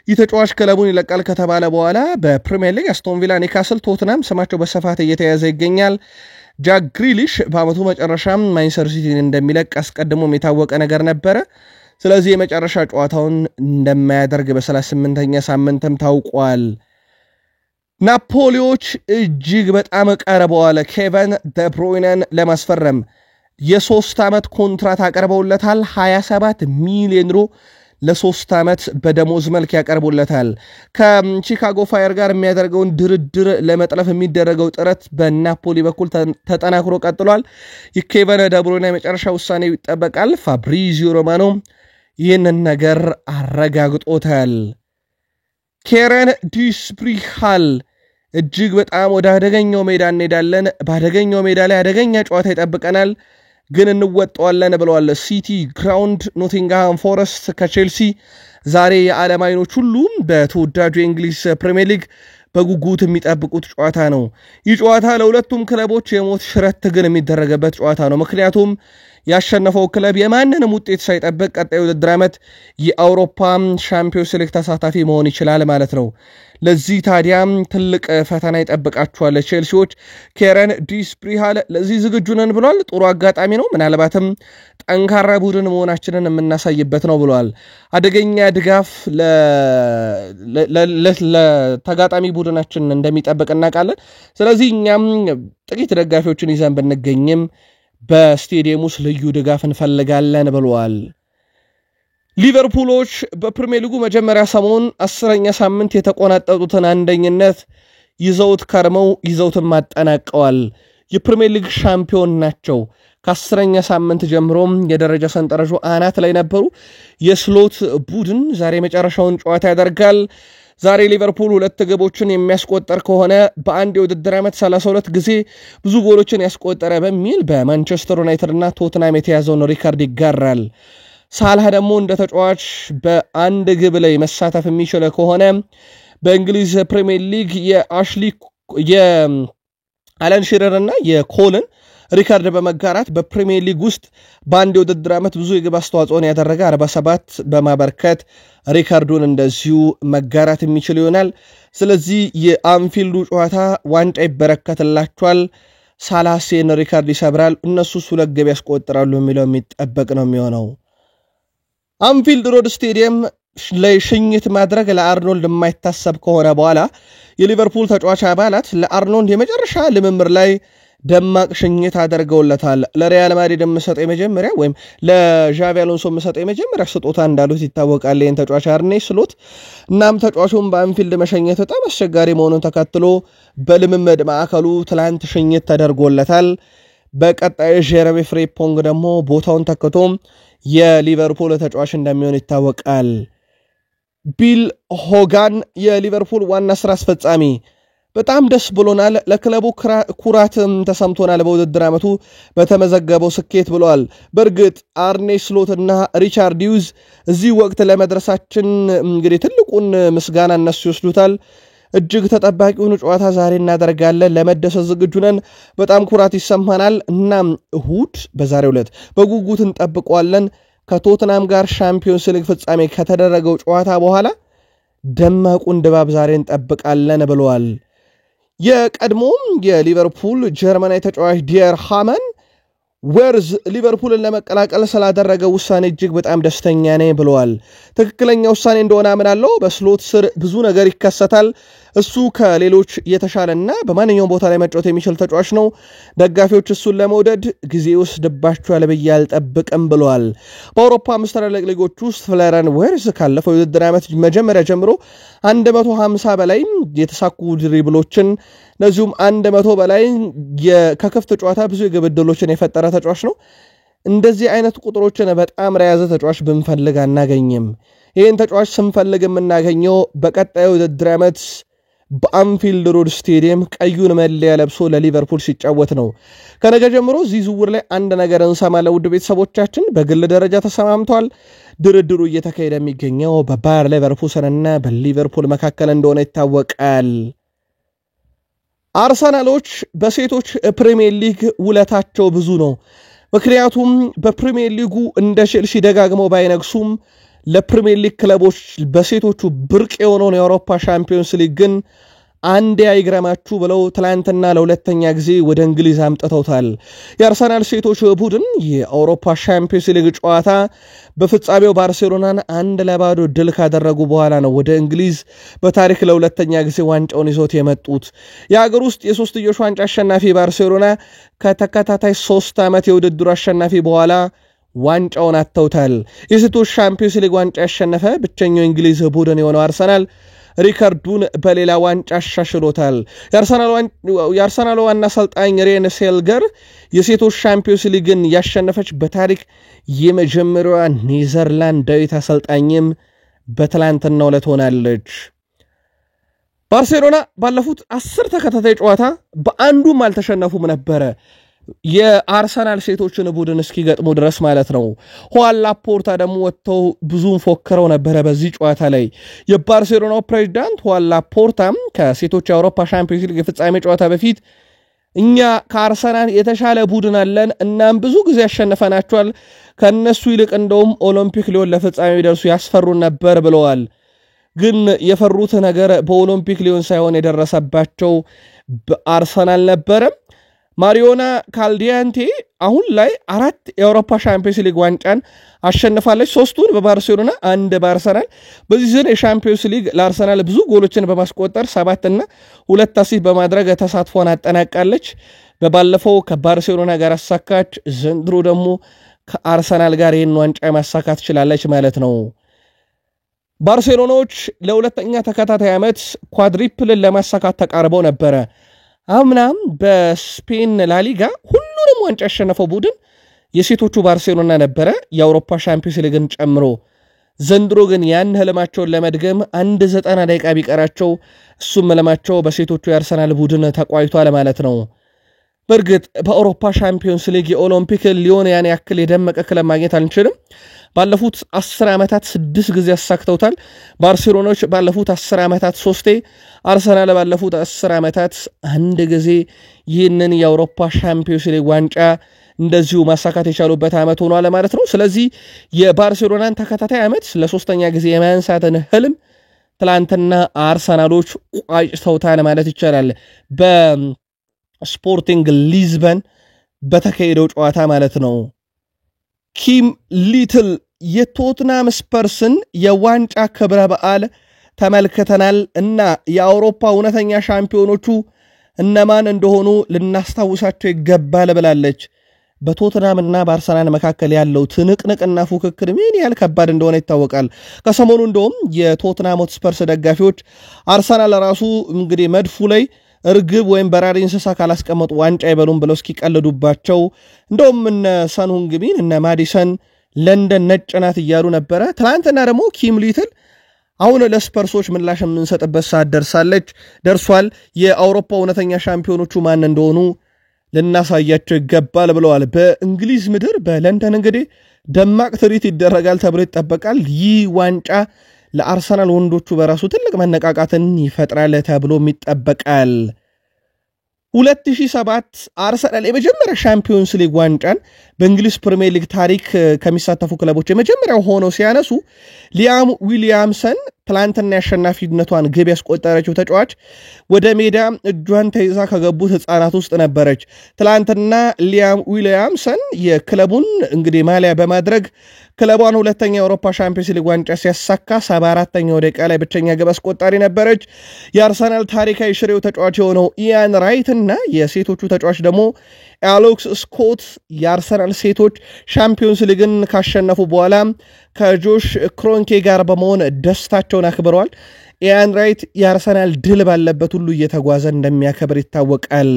Speaker 1: ይህ ተጫዋች ክለቡን ይለቃል ከተባለ በኋላ በፕሪሚየር ሊግ አስቶን ቪላ፣ ኒካስል፣ ቶትናም ስማቸው በስፋት እየተያዘ ይገኛል። ጃክ ግሪሊሽ በአመቱ መጨረሻም ማንቸስተር ሲቲን እንደሚለቅ አስቀድሞም የታወቀ ነገር ነበረ። ስለዚህ የመጨረሻ ጨዋታውን እንደማያደርግ በ38ኛ ሳምንትም ታውቋል። ናፖሊዎች እጅግ በጣም ቀርበዋል። ኬቨን ደብሮይነን ለማስፈረም የ3 ዓመት ኮንትራት አቀርበውለታል። 27 ሚሊዮን ዩሮ ለ3 ዓመት በደሞዝ መልክ ያቀርቡለታል። ከቺካጎ ፋየር ጋር የሚያደርገውን ድርድር ለመጥለፍ የሚደረገው ጥረት በናፖሊ በኩል ተጠናክሮ ቀጥሏል። የኬቨን ደብሮይነ የመጨረሻ ውሳኔ ይጠበቃል። ፋብሪዚዮ ሮማኖ ይህንን ነገር አረጋግጦታል። ኬረን ዲስፕሪሃል እጅግ በጣም ወደ አደገኛው ሜዳ እንሄዳለን፣ በአደገኛው ሜዳ ላይ አደገኛ ጨዋታ ይጠብቀናል፣ ግን እንወጣዋለን ብለዋል። ሲቲ ግራውንድ ኖቲንግሃም ፎረስት ከቼልሲ ዛሬ የዓለም አይኖች ሁሉ በተወዳጁ የእንግሊዝ ፕሪሚየር ሊግ በጉጉት የሚጠብቁት ጨዋታ ነው። ይህ ጨዋታ ለሁለቱም ክለቦች የሞት ሽረት ትግል የሚደረግበት ጨዋታ ነው። ምክንያቱም ያሸነፈው ክለብ የማንንም ውጤት ሳይጠብቅ ቀጣይ ውድድር ዓመት የአውሮፓ ሻምፒዮንስ ሊግ ተሳታፊ መሆን ይችላል ማለት ነው። ለዚህ ታዲያም ትልቅ ፈተና ይጠብቃቸዋል ቼልሲዎች። ኬረን ዲስፕሪሃል ለዚህ ዝግጁ ነን ብሏል። ጥሩ አጋጣሚ ነው፣ ምናልባትም ጠንካራ ቡድን መሆናችንን የምናሳይበት ነው ብሏል። አደገኛ ድጋፍ ለተጋጣሚ ቡድናችን እንደሚጠብቅ እናውቃለን። ስለዚህ እኛም ጥቂት ደጋፊዎችን ይዘን ብንገኝም በስቴዲየም ውስጥ ልዩ ድጋፍ እንፈልጋለን ብለዋል። ሊቨርፑሎች በፕሪሚየር ሊጉ መጀመሪያ ሰሞን 10ኛ ሳምንት የተቆናጠጡትን አንደኝነት ይዘውት ከርመው ይዘውትም አጠናቀዋል። የፕሪሚየር ሊግ ሻምፒዮን ናቸው። ከ10ኛ ሳምንት ጀምሮ የደረጃ ሰንጠረዡ አናት ላይ ነበሩ። የስሎት ቡድን ዛሬ መጨረሻውን ጨዋታ ያደርጋል። ዛሬ ሊቨርፑል 2 ግቦችን የሚያስቆጠር ከሆነ በአንድ የውድድር ዓመት 32 ጊዜ ብዙ ጎሎችን ያስቆጠረ በሚል በማንቸስተር ዩናይትድ እና ቶትናም የተያዘውን ሪካርድ ይጋራል። ሳላህ ደግሞ እንደ ተጫዋች በአንድ ግብ ላይ መሳተፍ የሚችል ከሆነ በእንግሊዝ ፕሪሚየር ሊግ የአለን ሺረር እና የኮልን ሪካርድ በመጋራት በፕሪሚየር ሊግ ውስጥ በአንድ የውድድር ዓመት ብዙ የግብ አስተዋጽኦን ያደረገ 47 በማበርከት ሪካርዱን እንደዚሁ መጋራት የሚችል ይሆናል። ስለዚህ የአንፊልዱ ጨዋታ ዋንጫ ይበረከትላቸዋል። ሳላሴን ሪካርድ ይሰብራል፣ እነሱ 2 ግብ ያስቆጥራሉ የሚለው የሚጠበቅ ነው የሚሆነው። አንፊልድ ሮድ ስቴዲየም ላይ ሽኝት ማድረግ ለአርኖልድ የማይታሰብ ከሆነ በኋላ የሊቨርፑል ተጫዋች አባላት ለአርኖልድ የመጨረሻ ልምምር ላይ ደማቅ ሽኝት አደርገውለታል። ለሪያል ማድሪድ የምሰጠው የመጀመሪያ ወይም ለዣቪ አሎንሶ የምሰጠው የመጀመሪያ ስጦታ እንዳሉት ይታወቃል ይህን ተጫዋች አርኔ ስሎት። እናም ተጫዋቹን በአንፊልድ መሸኘት በጣም አስቸጋሪ መሆኑን ተከትሎ በልምምድ ማዕከሉ ትላንት ሽኝት ተደርጎለታል። በቀጣይ ጄረሚ ፍሪምፖንግ ደግሞ ቦታውን ተክቶ የሊቨርፑል ተጫዋች እንደሚሆን ይታወቃል። ቢል ሆጋን የሊቨርፑል ዋና ስራ አስፈጻሚ በጣም ደስ ብሎናል፣ ለክለቡ ኩራት ተሰምቶናል በውድድር ዓመቱ በተመዘገበው ስኬት ብለዋል። በእርግጥ አርኔ ስሎት እና ሪቻርድ ሂውዝ እዚህ ወቅት ለመድረሳችን እንግዲህ ትልቁን ምስጋና እነሱ ይወስዱታል። እጅግ ተጠባቂውን ጨዋታ ዛሬ እናደርጋለን፣ ለመደሰት ዝግጁ ነን፣ በጣም ኩራት ይሰማናል። እናም እሁድ በዛሬው ዕለት በጉጉት እንጠብቀዋለን። ከቶትናም ጋር ሻምፒዮንስ ሊግ ፍጻሜ ከተደረገው ጨዋታ በኋላ ደማቁን ድባብ ዛሬ እንጠብቃለን ብለዋል። የቀድሞም የሊቨርፑል ጀርመናዊ ተጫዋች ዲየር ሃመን ዌርዝ ሊቨርፑልን ለመቀላቀል ስላደረገ ውሳኔ እጅግ በጣም ደስተኛ ነኝ ብለዋል። ትክክለኛ ውሳኔ እንደሆነ አምናለሁ። በስሎት ስር ብዙ ነገር ይከሰታል። እሱ ከሌሎች የተሻለና በማንኛውም ቦታ ላይ መጫወት የሚችል ተጫዋች ነው። ደጋፊዎች እሱን ለመውደድ ጊዜ ወስድባቸዋል ብዬ አልጠብቅም ብለዋል። በአውሮፓ 5 ትላልቅ ሊጎች ውስጥ ፍሎሪያን ዌርዝ ካለፈው የውድድር ዓመት መጀመሪያ ጀምሮ 150 በላይ የተሳኩ ድሪብሎችን ነዚሁም 100 በላይ ከክፍት ጨዋታ ብዙ የግብ ዕድሎችን የፈጠረ ተጫዋች ነው። እንደዚህ አይነት ቁጥሮችን በጣም የያዘ ተጫዋች ብንፈልግ አናገኝም። ይህን ተጫዋች ስንፈልግ የምናገኘው በቀጣዩ ውድድር ዓመት በአንፊልድ ሮድ ስቴዲየም ቀዩን መለያ ለብሶ ለሊቨርፑል ሲጫወት ነው። ከነገ ጀምሮ እዚህ ዝውውር ላይ አንድ ነገር እንሰማለን። ውድ ቤተሰቦቻችን በግል ደረጃ ተሰማምተዋል። ድርድሩ እየተካሄደ የሚገኘው በባየር ሌቨርኩሰን እና በሊቨርፑል መካከል እንደሆነ ይታወቃል። አርሰናሎች በሴቶች ፕሪሚየር ሊግ ውለታቸው ብዙ ነው። ምክንያቱም በፕሪሚየር ሊጉ እንደ ቼልሲ ደጋግመው ባይነግሱም ለፕሪሚየር ሊግ ክለቦች በሴቶቹ ብርቅ የሆነውን የአውሮፓ ሻምፒዮንስ ሊግ ግን አንዴ አይግረማችሁ ብለው ትላንትና ለሁለተኛ ጊዜ ወደ እንግሊዝ አምጥተውታል። የአርሰናል ሴቶች ቡድን የአውሮፓ ሻምፒዮንስ ሊግ ጨዋታ በፍጻሜው ባርሴሎናን 1-0 ድል ካደረጉ በኋላ ነው ወደ እንግሊዝ በታሪክ ለሁለተኛ ጊዜ ዋንጫውን ይዞት የመጡት። የሀገር ውስጥ የሶስትዮሽ ዋንጫ አሸናፊ ባርሴሎና ከተከታታይ 3 ዓመት የውድድሩ አሸናፊ በኋላ ዋንጫውን አጥተውታል። የሴቶች ሻምፒዮንስ ሊግ ዋንጫ ያሸነፈ ብቸኛው እንግሊዝ ቡድን የሆነው አርሰናል ሪካርዱን በሌላ ዋንጫ አሻሽሎታል። የአርሰናል ዋና አሰልጣኝ ሬን ሴልገር የሴቶች ሻምፒዮንስ ሊግን ያሸነፈች በታሪክ የመጀመሪያዋ ኔዘርላንዳዊት አሰልጣኝም በትላንትናው ዕለት ሆናለች። ባርሴሎና ባለፉት 10 ተከታታይ ጨዋታ በአንዱም አልተሸነፉም ነበረ። የአርሰናል ሴቶችን ቡድን እስኪገጥሙ ድረስ ማለት ነው። ሁዋን ላፖርታ ደግሞ ወጥተው ብዙም ፎክረው ነበር በዚህ ጨዋታ ላይ። የባርሴሎናው ፕሬዝዳንት ሁዋን ላፖርታም ከሴቶች የአውሮፓ ሻምፒዮንስ ሊግ የፍጻሜ ጨዋታ በፊት እኛ ከአርሰናል የተሻለ ቡድን አለን እናም ብዙ ጊዜ ያሸነፈናቸዋል ከነሱ ይልቅ እንደውም ኦሎምፒክ ሊዮን ለፍጻሜ ቢደርሱ ያስፈሩን ነበር ብለዋል። ግን የፈሩት ነገር በኦሎምፒክ ሊዮን ሳይሆን የደረሰባቸው በአርሰናል ነበር። ማሪዮና ካልዲያንቴ አሁን ላይ 4 የአውሮፓ ሻምፒዮንስ ሊግ ዋንጫን አሸንፋለች። 3ቱን በባርሴሎና 1 በአርሰናል። በዚህ ዘን የሻምፒዮንስ ሊግ ለአርሰናል ብዙ ጎሎችን በማስቆጠር 7 እና 2 አሲስት በማድረግ ተሳትፎን አጠናቃለች። በባለፈው ከባርሴሎና ጋር አሳካች። ዘንድሮ ደግሞ ከአርሰናል ጋር ይህን ዋንጫ ማሳካት ትችላለች ማለት ነው። ባርሴሎናዎች ለሁለተኛ ተከታታይ ዓመት ኳድሪፕልን ለማሳካት ተቃርበው ነበረ። አምናም በስፔን ላሊጋ ሁሉንም ዋንጫ ያሸነፈው ቡድን የሴቶቹ ባርሴሎና ነበረ የአውሮፓ ሻምፒዮንስ ሊግን ጨምሮ። ዘንድሮ ግን ያን ህልማቸውን ለመድገም 90 ደቂቃ ቢቀራቸው እሱም ህልማቸው በሴቶቹ የአርሰናል ቡድን ተቋይቷል ማለት ነው። በእርግጥ በአውሮፓ ሻምፒዮንስ ሊግ የኦሎምፒክ ሊዮን ያን ያክል የደመቀ ክለብ ማግኘት አንችልም። ባለፉት 10 ዓመታት 6 ጊዜ ያሳክተውታል። ባርሴሎናዎች ባለፉት 10 ዓመታት 3፣ አርሰናል ባለፉት 10 ዓመታት 1 ጊዜ ይህንን የአውሮፓ ሻምፒዮንስ ሊግ ዋንጫ እንደዚሁ ማሳካት የቻሉበት ዓመት ሆኗል ማለት ነው። ስለዚህ የባርሴሎናን ተከታታይ ዓመት ለሶስተኛ ጊዜ የማንሳትን ህልም ትላንትና አርሰናሎች ቋጭተውታል ማለት ይቻላል። በስፖርቲንግ ሊዝበን በተካሄደው ጨዋታ ማለት ነው። ኪም ሊትል የቶትናም ስፐርስን የዋንጫ ክብረ በዓል ተመልክተናል እና የአውሮፓ እውነተኛ ሻምፒዮኖቹ እነማን እንደሆኑ ልናስታውሳቸው ይገባል ብላለች። በቶትናምና በአርሰናል መካከል ያለው ትንቅንቅና ፉክክር ምን ያህል ከባድ እንደሆነ ይታወቃል። ከሰሞኑ እንደውም የቶትናም ሆትስፐርስ ደጋፊዎች አርሰናል ራሱ እንግዲህ መድፉ ላይ እርግብ ወይም በራሪ እንስሳ ካላስቀመጡ ዋንጫ ይበሉም ብለው እስኪቀልዱባቸው እንደውም እነ ሰንሁንግሚን እነ ማዲሰን ለንደን ነጭ ናት እያሉ ነበረ። ትናንትና ደግሞ ኪም ሊትል አሁን ለስፐርሶች ምላሽ የምንሰጥበት ሰዓት ደርሷል። የአውሮፓ እውነተኛ ሻምፒዮኖቹ ማን እንደሆኑ ልናሳያቸው ይገባል ብለዋል። በእንግሊዝ ምድር በለንደን እንግዲህ ደማቅ ትርኢት ይደረጋል ተብሎ ይጠበቃል። ይህ ዋንጫ ለአርሰናል ወንዶቹ በራሱ ትልቅ መነቃቃትን ይፈጥራል ተብሎም ይጠበቃል። 2007 አርሰናል የመጀመሪያ ሻምፒዮንስ ሊግ ዋንጫን በእንግሊዝ ፕሪሚየር ሊግ ታሪክ ከሚሳተፉ ክለቦች የመጀመሪያው ሆኖ ሲያነሱ ሊያም ዊሊያምሰን ትላንትና ያሸናፊነቷን ግብ ያስቆጠረችው ተጫዋች ወደ ሜዳ እጇን ተይዛ ከገቡት ህፃናት ውስጥ ነበረች። ትላንትና ሊያም ዊሊያምሰን የክለቡን እንግዲህ ማሊያ በማድረግ ክለቧን ሁለተኛ የአውሮፓ ሻምፒዮንስ ሊግ ዋንጫ ሲያሳካ 74ኛው ደቂቃ ላይ ብቸኛ ግብ አስቆጣሪ ነበረች። የአርሰናል ታሪካዊ ሽሬው ተጫዋች የሆነው ኢያን ራይት እና የሴቶቹ ተጫዋች ደግሞ አሌክስ ስኮት የአርሰናል ሴቶች ሻምፒዮንስ ሊግን ካሸነፉ በኋላ ከጆሽ ክሮንኬ ጋር በመሆን ደስታቸውን አክብረዋል። ኢያን ራይት የአርሰናል ድል ባለበት ሁሉ እየተጓዘ እንደሚያከብር ይታወቃል።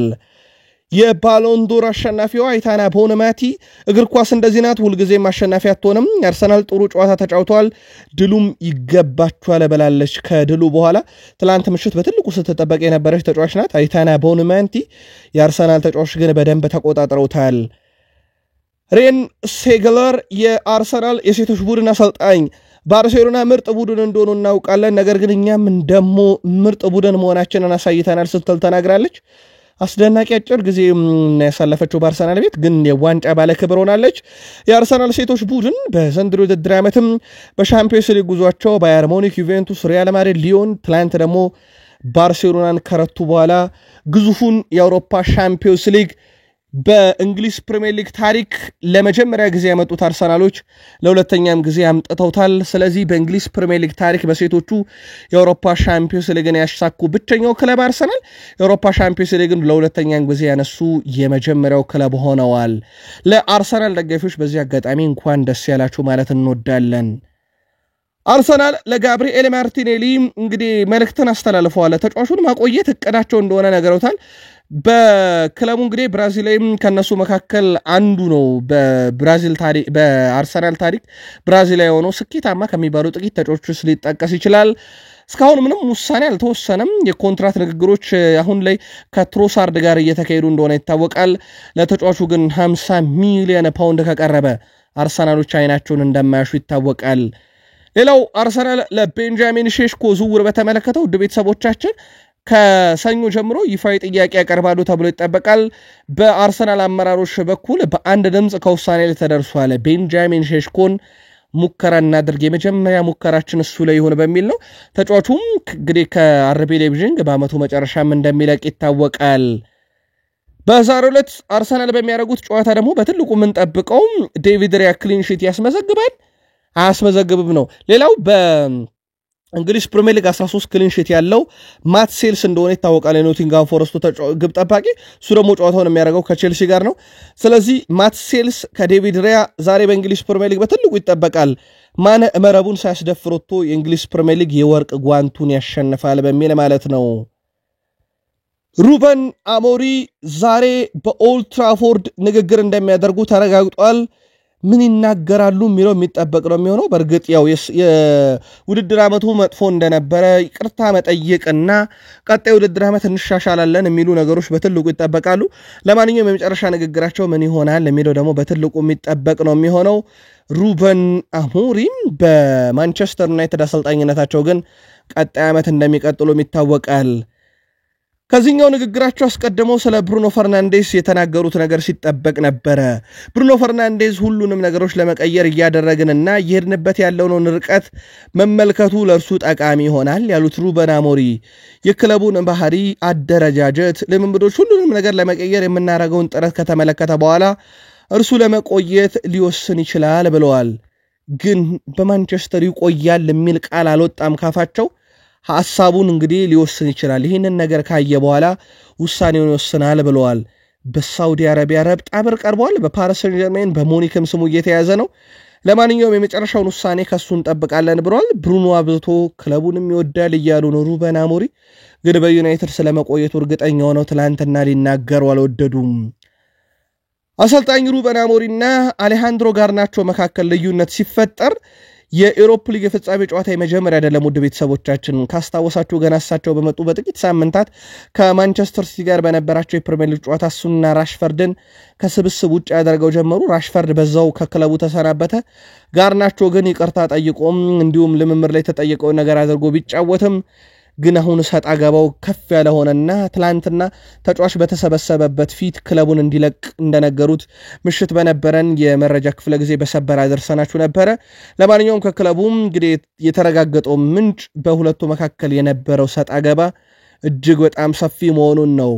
Speaker 1: የባሎንዶር አሸናፊዋ አይታና ቦነማቲ እግር ኳስ እንደዚህ ናት፣ ሁልጊዜም አሸናፊ አትሆንም። የአርሰናል ጥሩ ጨዋታ ተጫውተዋል፣ ድሉም ይገባቸዋል ብላለች። ከድሉ በኋላ ትላንት ምሽት በትልቁ ስትጠበቅ የነበረች ተጫዋች ናት አይታና ቦነማቲ። የአርሰናል ተጫዋች ግን በደንብ ተቆጣጥረውታል። ሬን ሴግለር የአርሰናል የሴቶች ቡድን አሰልጣኝ ባርሴሎና ምርጥ ቡድን እንደሆኑ እናውቃለን፣ ነገር ግን እኛም ደግሞ ምርጥ ቡድን መሆናችንን አሳይተናል ስትል ተናግራለች። አስደናቂ አጭር ጊዜ ያሳለፈችው በአርሰናል ቤት ግን የዋንጫ ባለክብር ሆናለች። የአርሰናል ሴቶች ቡድን በዘንድሮ ውድድር ዓመትም በሻምፒዮንስ ሊግ ጉዟቸው ባየር ሙኒክ፣ ዩቬንቱስ፣ ሪያል ማድሪድ፣ ሊዮን ትላንት ደግሞ ባርሴሎናን ከረቱ በኋላ ግዙፉን የአውሮፓ ሻምፒዮንስ ሊግ በእንግሊዝ ፕሪሚየር ሊግ ታሪክ ለመጀመሪያ ጊዜ ያመጡት አርሰናሎች ለሁለተኛም ጊዜ አምጥተውታል። ስለዚህ በእንግሊዝ ፕሪሚየር ሊግ ታሪክ በሴቶቹ የአውሮፓ ሻምፒዮንስ ሊግን ያሳኩ ብቸኛው ክለብ አርሰናል የአውሮፓ ሻምፒዮንስ ሊግን ለሁለተኛም ጊዜ ያነሱ የመጀመሪያው ክለብ ሆነዋል። ለአርሰናል ደጋፊዎች በዚህ አጋጣሚ እንኳን ደስ ያላችሁ ማለት እንወዳለን። አርሰናል ለጋብሪኤል ማርቲኔሊ እንግዲህ መልእክትን አስተላልፈዋል። ተጫዋቹን ማቆየት እቅዳቸው እንደሆነ ነገረውታል። በክለቡ እንግዲህ ብራዚላዊም ከነሱ መካከል አንዱ ነው። በብራዚል ታሪክ በአርሰናል ታሪክ ብራዚላዊ ሆኖ ስኬታማ ከሚባሉ ጥቂት ተጫዋቾች ሊጠቀስ ይችላል። እስካሁን ምንም ውሳኔ አልተወሰነም። የኮንትራት ንግግሮች አሁን ላይ ከትሮሳርድ ጋር እየተካሄዱ እንደሆነ ይታወቃል። ለተጫዋቹ ግን 50 ሚሊዮን ፓውንድ ከቀረበ አርሰናሎች አይናቸውን እንደማያሹ ይታወቃል። ሌላው አርሰናል ለቤንጃሚን ሼሽኮ ዝውውር በተመለከተው ውድ ቤተሰቦቻችን ከሰኞ ጀምሮ ይፋዊ ጥያቄ ያቀርባሉ ተብሎ ይጠበቃል። በአርሰናል አመራሮች በኩል በአንድ ድምጽ ከውሳኔ ላይ ተደርሷል። ቤንጃሚን ሼሽኮን ሙከራ እናድርግ፣ የመጀመሪያ ሙከራችን እሱ ላይ ይሁን በሚል ነው። ተጫዋቹም እንግዲህ ከአርቢ ሌይፕዚግ በአመቱ መጨረሻም እንደሚለቅ ይታወቃል። በዛሬው ዕለት አርሰናል በሚያደርጉት ጨዋታ ደግሞ በትልቁ የምንጠብቀው ዴቪድ ራያ ክሊን ሺት ያስመዘግባል አያስመዘግብም ነው። ሌላው በእንግሊዝ ፕሪሚየር ሊግ 13 ክሊን ሺት ያለው ማት ሴልስ እንደሆነ ይታወቃል። የኖቲንግሃም ፎረስቱ ግብ ጠባቂ፣ እሱ ደግሞ ጨዋታውን የሚያደርገው ከቼልሲ ጋር ነው። ስለዚህ ማት ሴልስ ከዴቪድ ራያ ዛሬ በእንግሊዝ ፕሪሚየር ሊግ በትልቁ ይጠበቃል። ማን መረቡን ሳያስደፍር ወጥቶ የእንግሊዝ ፕሪሚየር ሊግ የወርቅ ጓንቱን ያሸንፋል በሚል ማለት ነው። ሩበን አሞሪ ዛሬ በኦልድ ትራፎርድ ንግግር እንደሚያደርጉ ተረጋግጧል። ምን ይናገራሉ የሚለው የሚጠበቅ ነው የሚሆነው። በእርግጥ ያው የውድድር ዓመቱ መጥፎ እንደነበረ ይቅርታ መጠየቅና ቀጣይ ውድድር ዓመት እንሻሻላለን የሚሉ ነገሮች በትልቁ ይጠበቃሉ። ለማንኛውም የመጨረሻ ንግግራቸው ምን ይሆናል የሚለው ደግሞ በትልቁ የሚጠበቅ ነው የሚሆነው። ሩበን አሞሪም በማንቸስተር ዩናይትድ አሰልጣኝነታቸው ግን ቀጣይ ዓመት እንደሚቀጥሉ ይታወቃል። ከዚህኛው ንግግራቸው አስቀድመው ስለ ብሩኖ ፈርናንዴስ የተናገሩት ነገር ሲጠበቅ ነበረ። ብሩኖ ፈርናንዴስ ሁሉንም ነገሮች ለመቀየር እያደረግንና እየሄድንበት ያለውን ርቀት መመልከቱ ለእርሱ ጠቃሚ ይሆናል ያሉት ሩበን አሞሪ የክለቡን ባህሪ፣ አደረጃጀት፣ ልምምዶች፣ ሁሉንም ነገር ለመቀየር የምናደርገውን ጥረት ከተመለከተ በኋላ እርሱ ለመቆየት ሊወስን ይችላል ብለዋል። ግን በማንቸስተር ይቆያል የሚል ቃል አልወጣም ካፋቸው። ሐሳቡን እንግዲህ ሊወስን ይችላል። ይህንን ነገር ካየ በኋላ ውሳኔውን ይወስናል ብለዋል። በሳውዲ አረቢያ ረብጣ ብር ቀርቧል። በፓሪስ ሰን ጀርሜን በሙኒክም ስሙ እየተያዘ ነው። ለማንኛውም የመጨረሻውን ውሳኔ ከሱ እንጠብቃለን ብለዋል። ብሩኖ አብዝቶ ክለቡንም ይወዳል እያሉ ነው ሩበን አሞሪ። ግን በዩናይትድ ስለመቆየቱ እርግጠኛ ሆነው ትላንትና ሊናገሩ አልወደዱም። አሰልጣኝ ሩበን አሞሪና አሌሃንድሮ ጋርናቾ መካከል ልዩነት ሲፈጠር የኤሮፕ ሊግ የፍጻሜ ጨዋታ የመጀመሪያ አይደለም። ውድ ቤተሰቦቻችን ካስታወሳችሁ ገና እሳቸው በመጡ በጥቂት ሳምንታት ከማንቸስተር ሲቲ ጋር በነበራቸው የፕሪሚየር ሊግ ጨዋታ እሱና ራሽፈርድን ከስብስብ ውጭ ያደርገው ጀመሩ። ራሽፈርድ በዛው ከክለቡ ተሰናበተ። ጋርናቾ ግን ይቅርታ ጠይቆም እንዲሁም ልምምር ላይ ተጠየቀውን ነገር አድርጎ ቢጫወትም ግን አሁን ሰጣ ገባው ከፍ ያለ ሆነና ትላንትና ተጫዋች በተሰበሰበበት ፊት ክለቡን እንዲለቅ እንደነገሩት ምሽት በነበረን የመረጃ ክፍለ ጊዜ በሰበር አደረሰናችሁ ነበረ። ለማንኛውም ከክለቡም እንግዲህ የተረጋገጠው ምንጭ በሁለቱ መካከል የነበረው ሰጣ ገባ እጅግ በጣም ሰፊ መሆኑን ነው።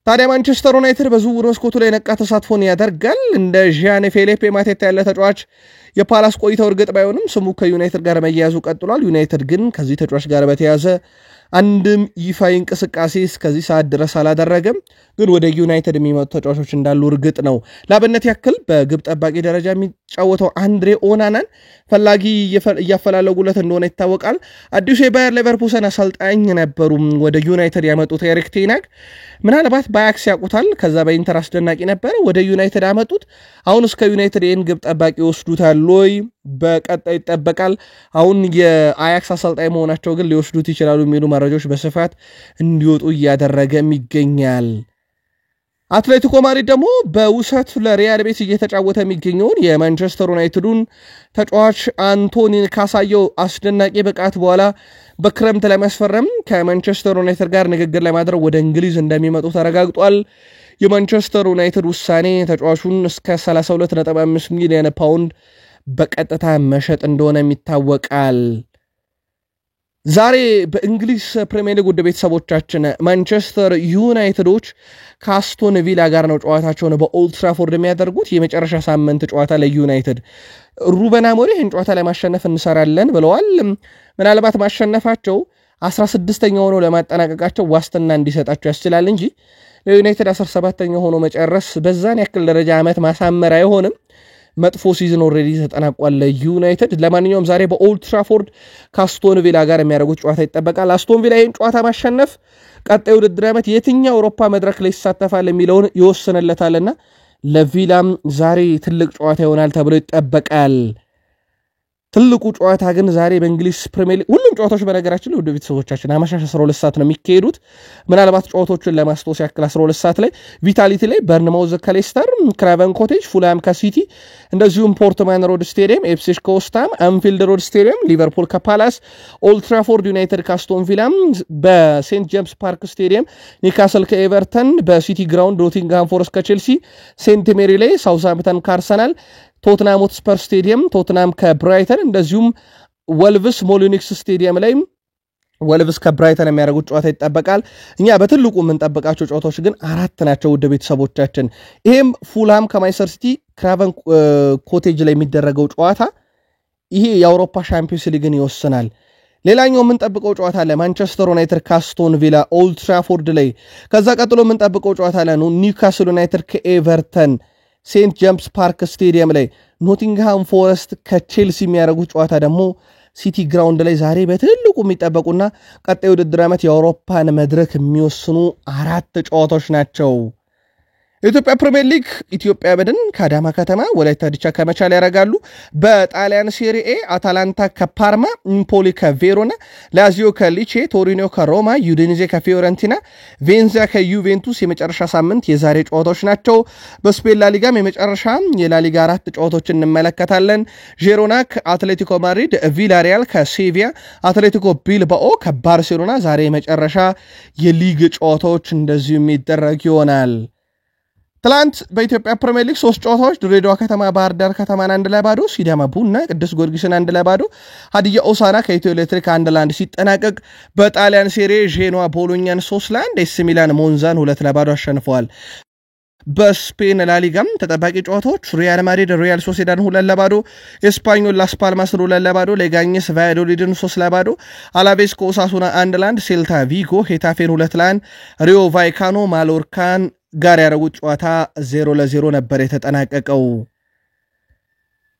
Speaker 1: ታዲያ ማንቸስተር ዩናይትድ በዝውውር መስኮቱ ላይ ነቃ ተሳትፎን ያደርጋል። እንደ ዣን ፊሊፔ ማቴታ ያለ ተጫዋች የፓላስ ቆይታው እርግጥ ባይሆንም ስሙ ከዩናይትድ ጋር መያያዙ ቀጥሏል። ዩናይትድ ግን ከዚህ ተጫዋች ጋር በተያያዘ አንድም ይፋዊ እንቅስቃሴ እስከዚህ ሰዓት ድረስ አላደረገም። ግን ወደ ዩናይትድ የሚመጡ ተጫዋቾች እንዳሉ እርግጥ ነው። ለአብነት ያክል በግብ ጠባቂ ደረጃ የሚጫወተው አንድሬ ኦናናን ፈላጊ እያፈላለጉለት እንደሆነ ይታወቃል። አዲሱ የባየር ሌቨርኩሰን አሰልጣኝ ነበሩ ወደ ዩናይትድ ያመጡት ኤሪክ ቴን ሃግ። ምናልባት በአያክስ ያውቁታል፣ ከዛ በኢንተር አስደናቂ ነበረ፣ ወደ ዩናይትድ አመጡት። አሁን እስከ ዩናይትድ ይህን ግብ ጠባቂ ወስዱታል ወይ በቀጣይ ይጠበቃል። አሁን የአያክስ አሰልጣኝ መሆናቸው ግን ሊወስዱት ይችላሉ የሚሉ መረጃዎች በስፋት እንዲወጡ እያደረገም ይገኛል። አትሌቲኮ ማድሪድ ደግሞ በውሰት ለሪያል ቤት እየተጫወተ የሚገኘውን የማንቸስተር ዩናይትዱን ተጫዋች አንቶኒን ካሳየው አስደናቂ ብቃት በኋላ በክረምት ለማስፈረም ከማንቸስተር ዩናይትድ ጋር ንግግር ለማድረግ ወደ እንግሊዝ እንደሚመጡ ተረጋግጧል። የማንቸስተር ዩናይትድ ውሳኔ ተጫዋቹን እስከ 32.5 ሚሊዮን ፓውንድ በቀጥታ መሸጥ እንደሆነ ይታወቃል። ዛሬ በእንግሊዝ ፕሪሚየር ሊግ ውድ ቤተሰቦቻችን ማንቸስተር ዩናይትዶች ከአስቶን ቪላ ጋር ነው ጨዋታቸውን በኦልድ ትራፎርድ የሚያደርጉት። የመጨረሻ ሳምንት ጨዋታ ለዩናይትድ ሩበን አሞሪም ይህን ጨዋታ ላይ ማሸነፍ እንሰራለን ብለዋል። ምናልባት ማሸነፋቸው 16ኛ ሆኖ ለማጠናቀቃቸው ዋስትና እንዲሰጣቸው ያስችላል እንጂ ለዩናይትድ 17ኛ ሆኖ መጨረስ በዛን ያክል ደረጃ ዓመት ማሳመር አይሆንም። መጥፎ ሲዝን ኦልሬዲ ተጠናቋል ለዩናይትድ። ለማንኛውም ዛሬ በኦልድ ትራፎርድ ከአስቶን ቪላ ጋር የሚያደርጉት ጨዋታ ይጠበቃል። አስቶን ቪላ ይህን ጨዋታ ማሸነፍ ቀጣዩ ውድድር ዓመት የትኛው አውሮፓ መድረክ ላይ ይሳተፋል የሚለውን ይወስንለታልና ለቪላም ዛሬ ትልቅ ጨዋታ ይሆናል ተብሎ ይጠበቃል። ትልቁ ጨዋታ ግን ዛሬ በእንግሊዝ ፕሪሚየር ሊግ ሁሉም ጨዋታዎች በነገራችን ላይ ወደ ቤተሰቦቻችን አመሻሽ 12 ሰዓት ነው የሚካሄዱት ምናልባት ጨዋታዎችን ለማስታወስ ያክል 12 ሰዓት ላይ ቪታሊቲ ላይ በርንማውዝ ከሌስተር ክራቨን ኮቴጅ ፉልሃም ከሲቲ እንደዚሁም ፖርትማን ሮድ ስቴዲየም ኤፕስዊች ከዌስትሃም አንፊልድ ሮድ ስቴዲየም ሊቨርፑል ከፓላስ ኦልድ ትራፎርድ ዩናይትድ ከአስቶን ቪላ በሴንት ጄምስ ፓርክ ስቴዲየም ኒውካስል ከኤቨርተን በሲቲ ግራውንድ ኖቲንግሃም ፎረስት ከቼልሲ ሴንት ሜሪ ላይ ሳውዝሃምፕተን ከአርሰናል ቶትናም ሆትስፐር ስቴዲየም ቶትናም ከብራይተን እንደዚሁም ወልቭስ ሞሊኒክስ ስቴዲየም ላይ ወልቭስ ከብራይተን የሚያደርጉት ጨዋታ ይጠበቃል እኛ በትልቁ የምንጠብቃቸው ጨዋታዎች ግን 4 ናቸው ወደ ቤተሰቦቻችን ይሄም ፉልሃም ከማንቸስተር ሲቲ ክራቨን ኮቴጅ ላይ የሚደረገው ጨዋታ ይሄ የአውሮፓ ሻምፒዮንስ ሊግን ይወስናል ሌላኛው የምንጠብቀው ጨዋታ አለ ማንቸስተር ዩናይትድ ካስቶን ቪላ ኦልድ ትራፎርድ ላይ ከዛ ቀጥሎ የምንጠብቀው ጨዋታ አለ ኒውካስል ዩናይትድ ከኤቨርተን ሴንት ጄምስ ፓርክ ስቴዲየም ላይ ኖቲንግሃም ፎረስት ከቼልሲ የሚያደርጉት ጨዋታ ደግሞ ሲቲ ግራውንድ ላይ ዛሬ በትልቁ የሚጠበቁና ቀጣይ ውድድር ዓመት የአውሮፓን መድረክ የሚወስኑ 4 ጨዋታዎች ናቸው የኢትዮጵያ ፕሪሚየር ሊግ ኢትዮጵያ መድን ከአዳማ ከተማ ወላይታ ዲቻ ከመቻል ያረጋሉ በጣሊያን ሴሪ ኤ አታላንታ ከፓርማ ኢምፖሊ ከቬሮና ላዚዮ ከሊቼ ቶሪኖ ከሮማ ዩዲኒዜ ከፊዮረንቲና ቬንዚያ ከዩቬንቱስ የመጨረሻ ሳምንት የዛሬ ጨዋታዎች ናቸው በስፔን ላሊጋም የመጨረሻ የላሊጋ 4 ጨዋታዎችን እንመለከታለን ዢሮና ከአትሌቲኮ ማድሪድ ቪላሪያል ከሴቪያ አትሌቲኮ ቢልባኦ ከባርሴሎና ዛሬ የመጨረሻ የሊግ ጨዋታዎች እንደዚሁ የሚደረግ ይሆናል ትላንት በኢትዮጵያ ፕሪሚየር ሊግ 3 ጨዋታዎች ድሬዳዋ ከተማ ባህር ዳር ከተማን 1-2 ሲዳማ ቡና ቅዱስ ጊዮርጊስን 1-2 ሀዲያ ሆሳዕና ከኢትዮ ኤሌክትሪክ 1-1 ሲጠናቀቅ በጣሊያን ሴሪ ጄኖዋ ቦሎኛን 3-1 ኤሲ ሚላን ሞንዛን 2-2 አሸንፈዋል በስፔን ላሊጋም ተጠባቂ ጨዋታዎች ሪያል ማድሪድ ሪያል ሶሴዳድን 2-2 ኤስፓኞል ላስ ፓልማስን 2-2 ሌጋኝስ ቫያዶሊድን 3-2 አላቬስ ኮሳሱና 1-1 ሴልታ ቪጎ ሄታፌን 2-1 ሪዮ ቫይካኖ ማሎርካን ጋር ያደረጉት ጨዋታ 0-0 ነበር የተጠናቀቀው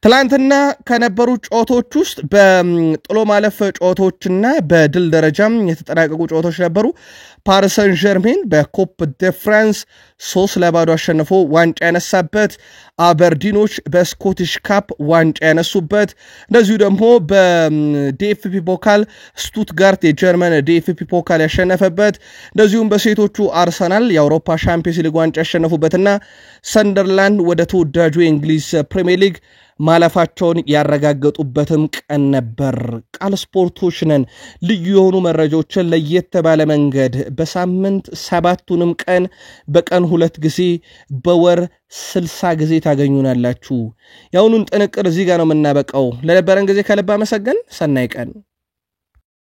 Speaker 1: ትላንትና ከነበሩ ጨዋታዎች ውስጥ በጥሎ ማለፍ ጨዋታዎችና በድል ደረጃም የተጠናቀቁ ጨዋታዎች ነበሩ ፓሪስ ሰን ዠርሜን በኮፕ ደ ፍራንስ 3-2 አሸንፎ ዋንጫ ያነሳበት አበርዲኖች በስኮቲሽ ካፕ ዋንጫ ያነሱበት እንደዚሁ ደግሞ በዲኤፍፒ ፖካል ስቱትጋርት የጀርመን ዲኤፍፒ ፖካል ያሸነፈበት እንደዚሁም በሴቶቹ አርሰናል የአውሮፓ ሻምፒዮንስ ሊግ ዋንጫ ያሸነፉበትና ሰንደርላንድ ወደ ተወዳጁ የእንግሊዝ ፕሪሚየር ሊግ ማለፋቸውን ያረጋገጡበትም ቀን ነበር ቃል ስፖርቶች ነን ልዩ የሆኑ መረጃዎችን ለየት ባለ መንገድ በሳምንት 7ቱንም ቀን በቀን 2 ጊዜ በወር 60 ጊዜ ታገኙናላችሁ ያውኑን ጥንቅር እዚህ ጋር ነው የምናበቃው ለነበረን ጊዜ ከልብ አመሰግን ሰናይ ቀን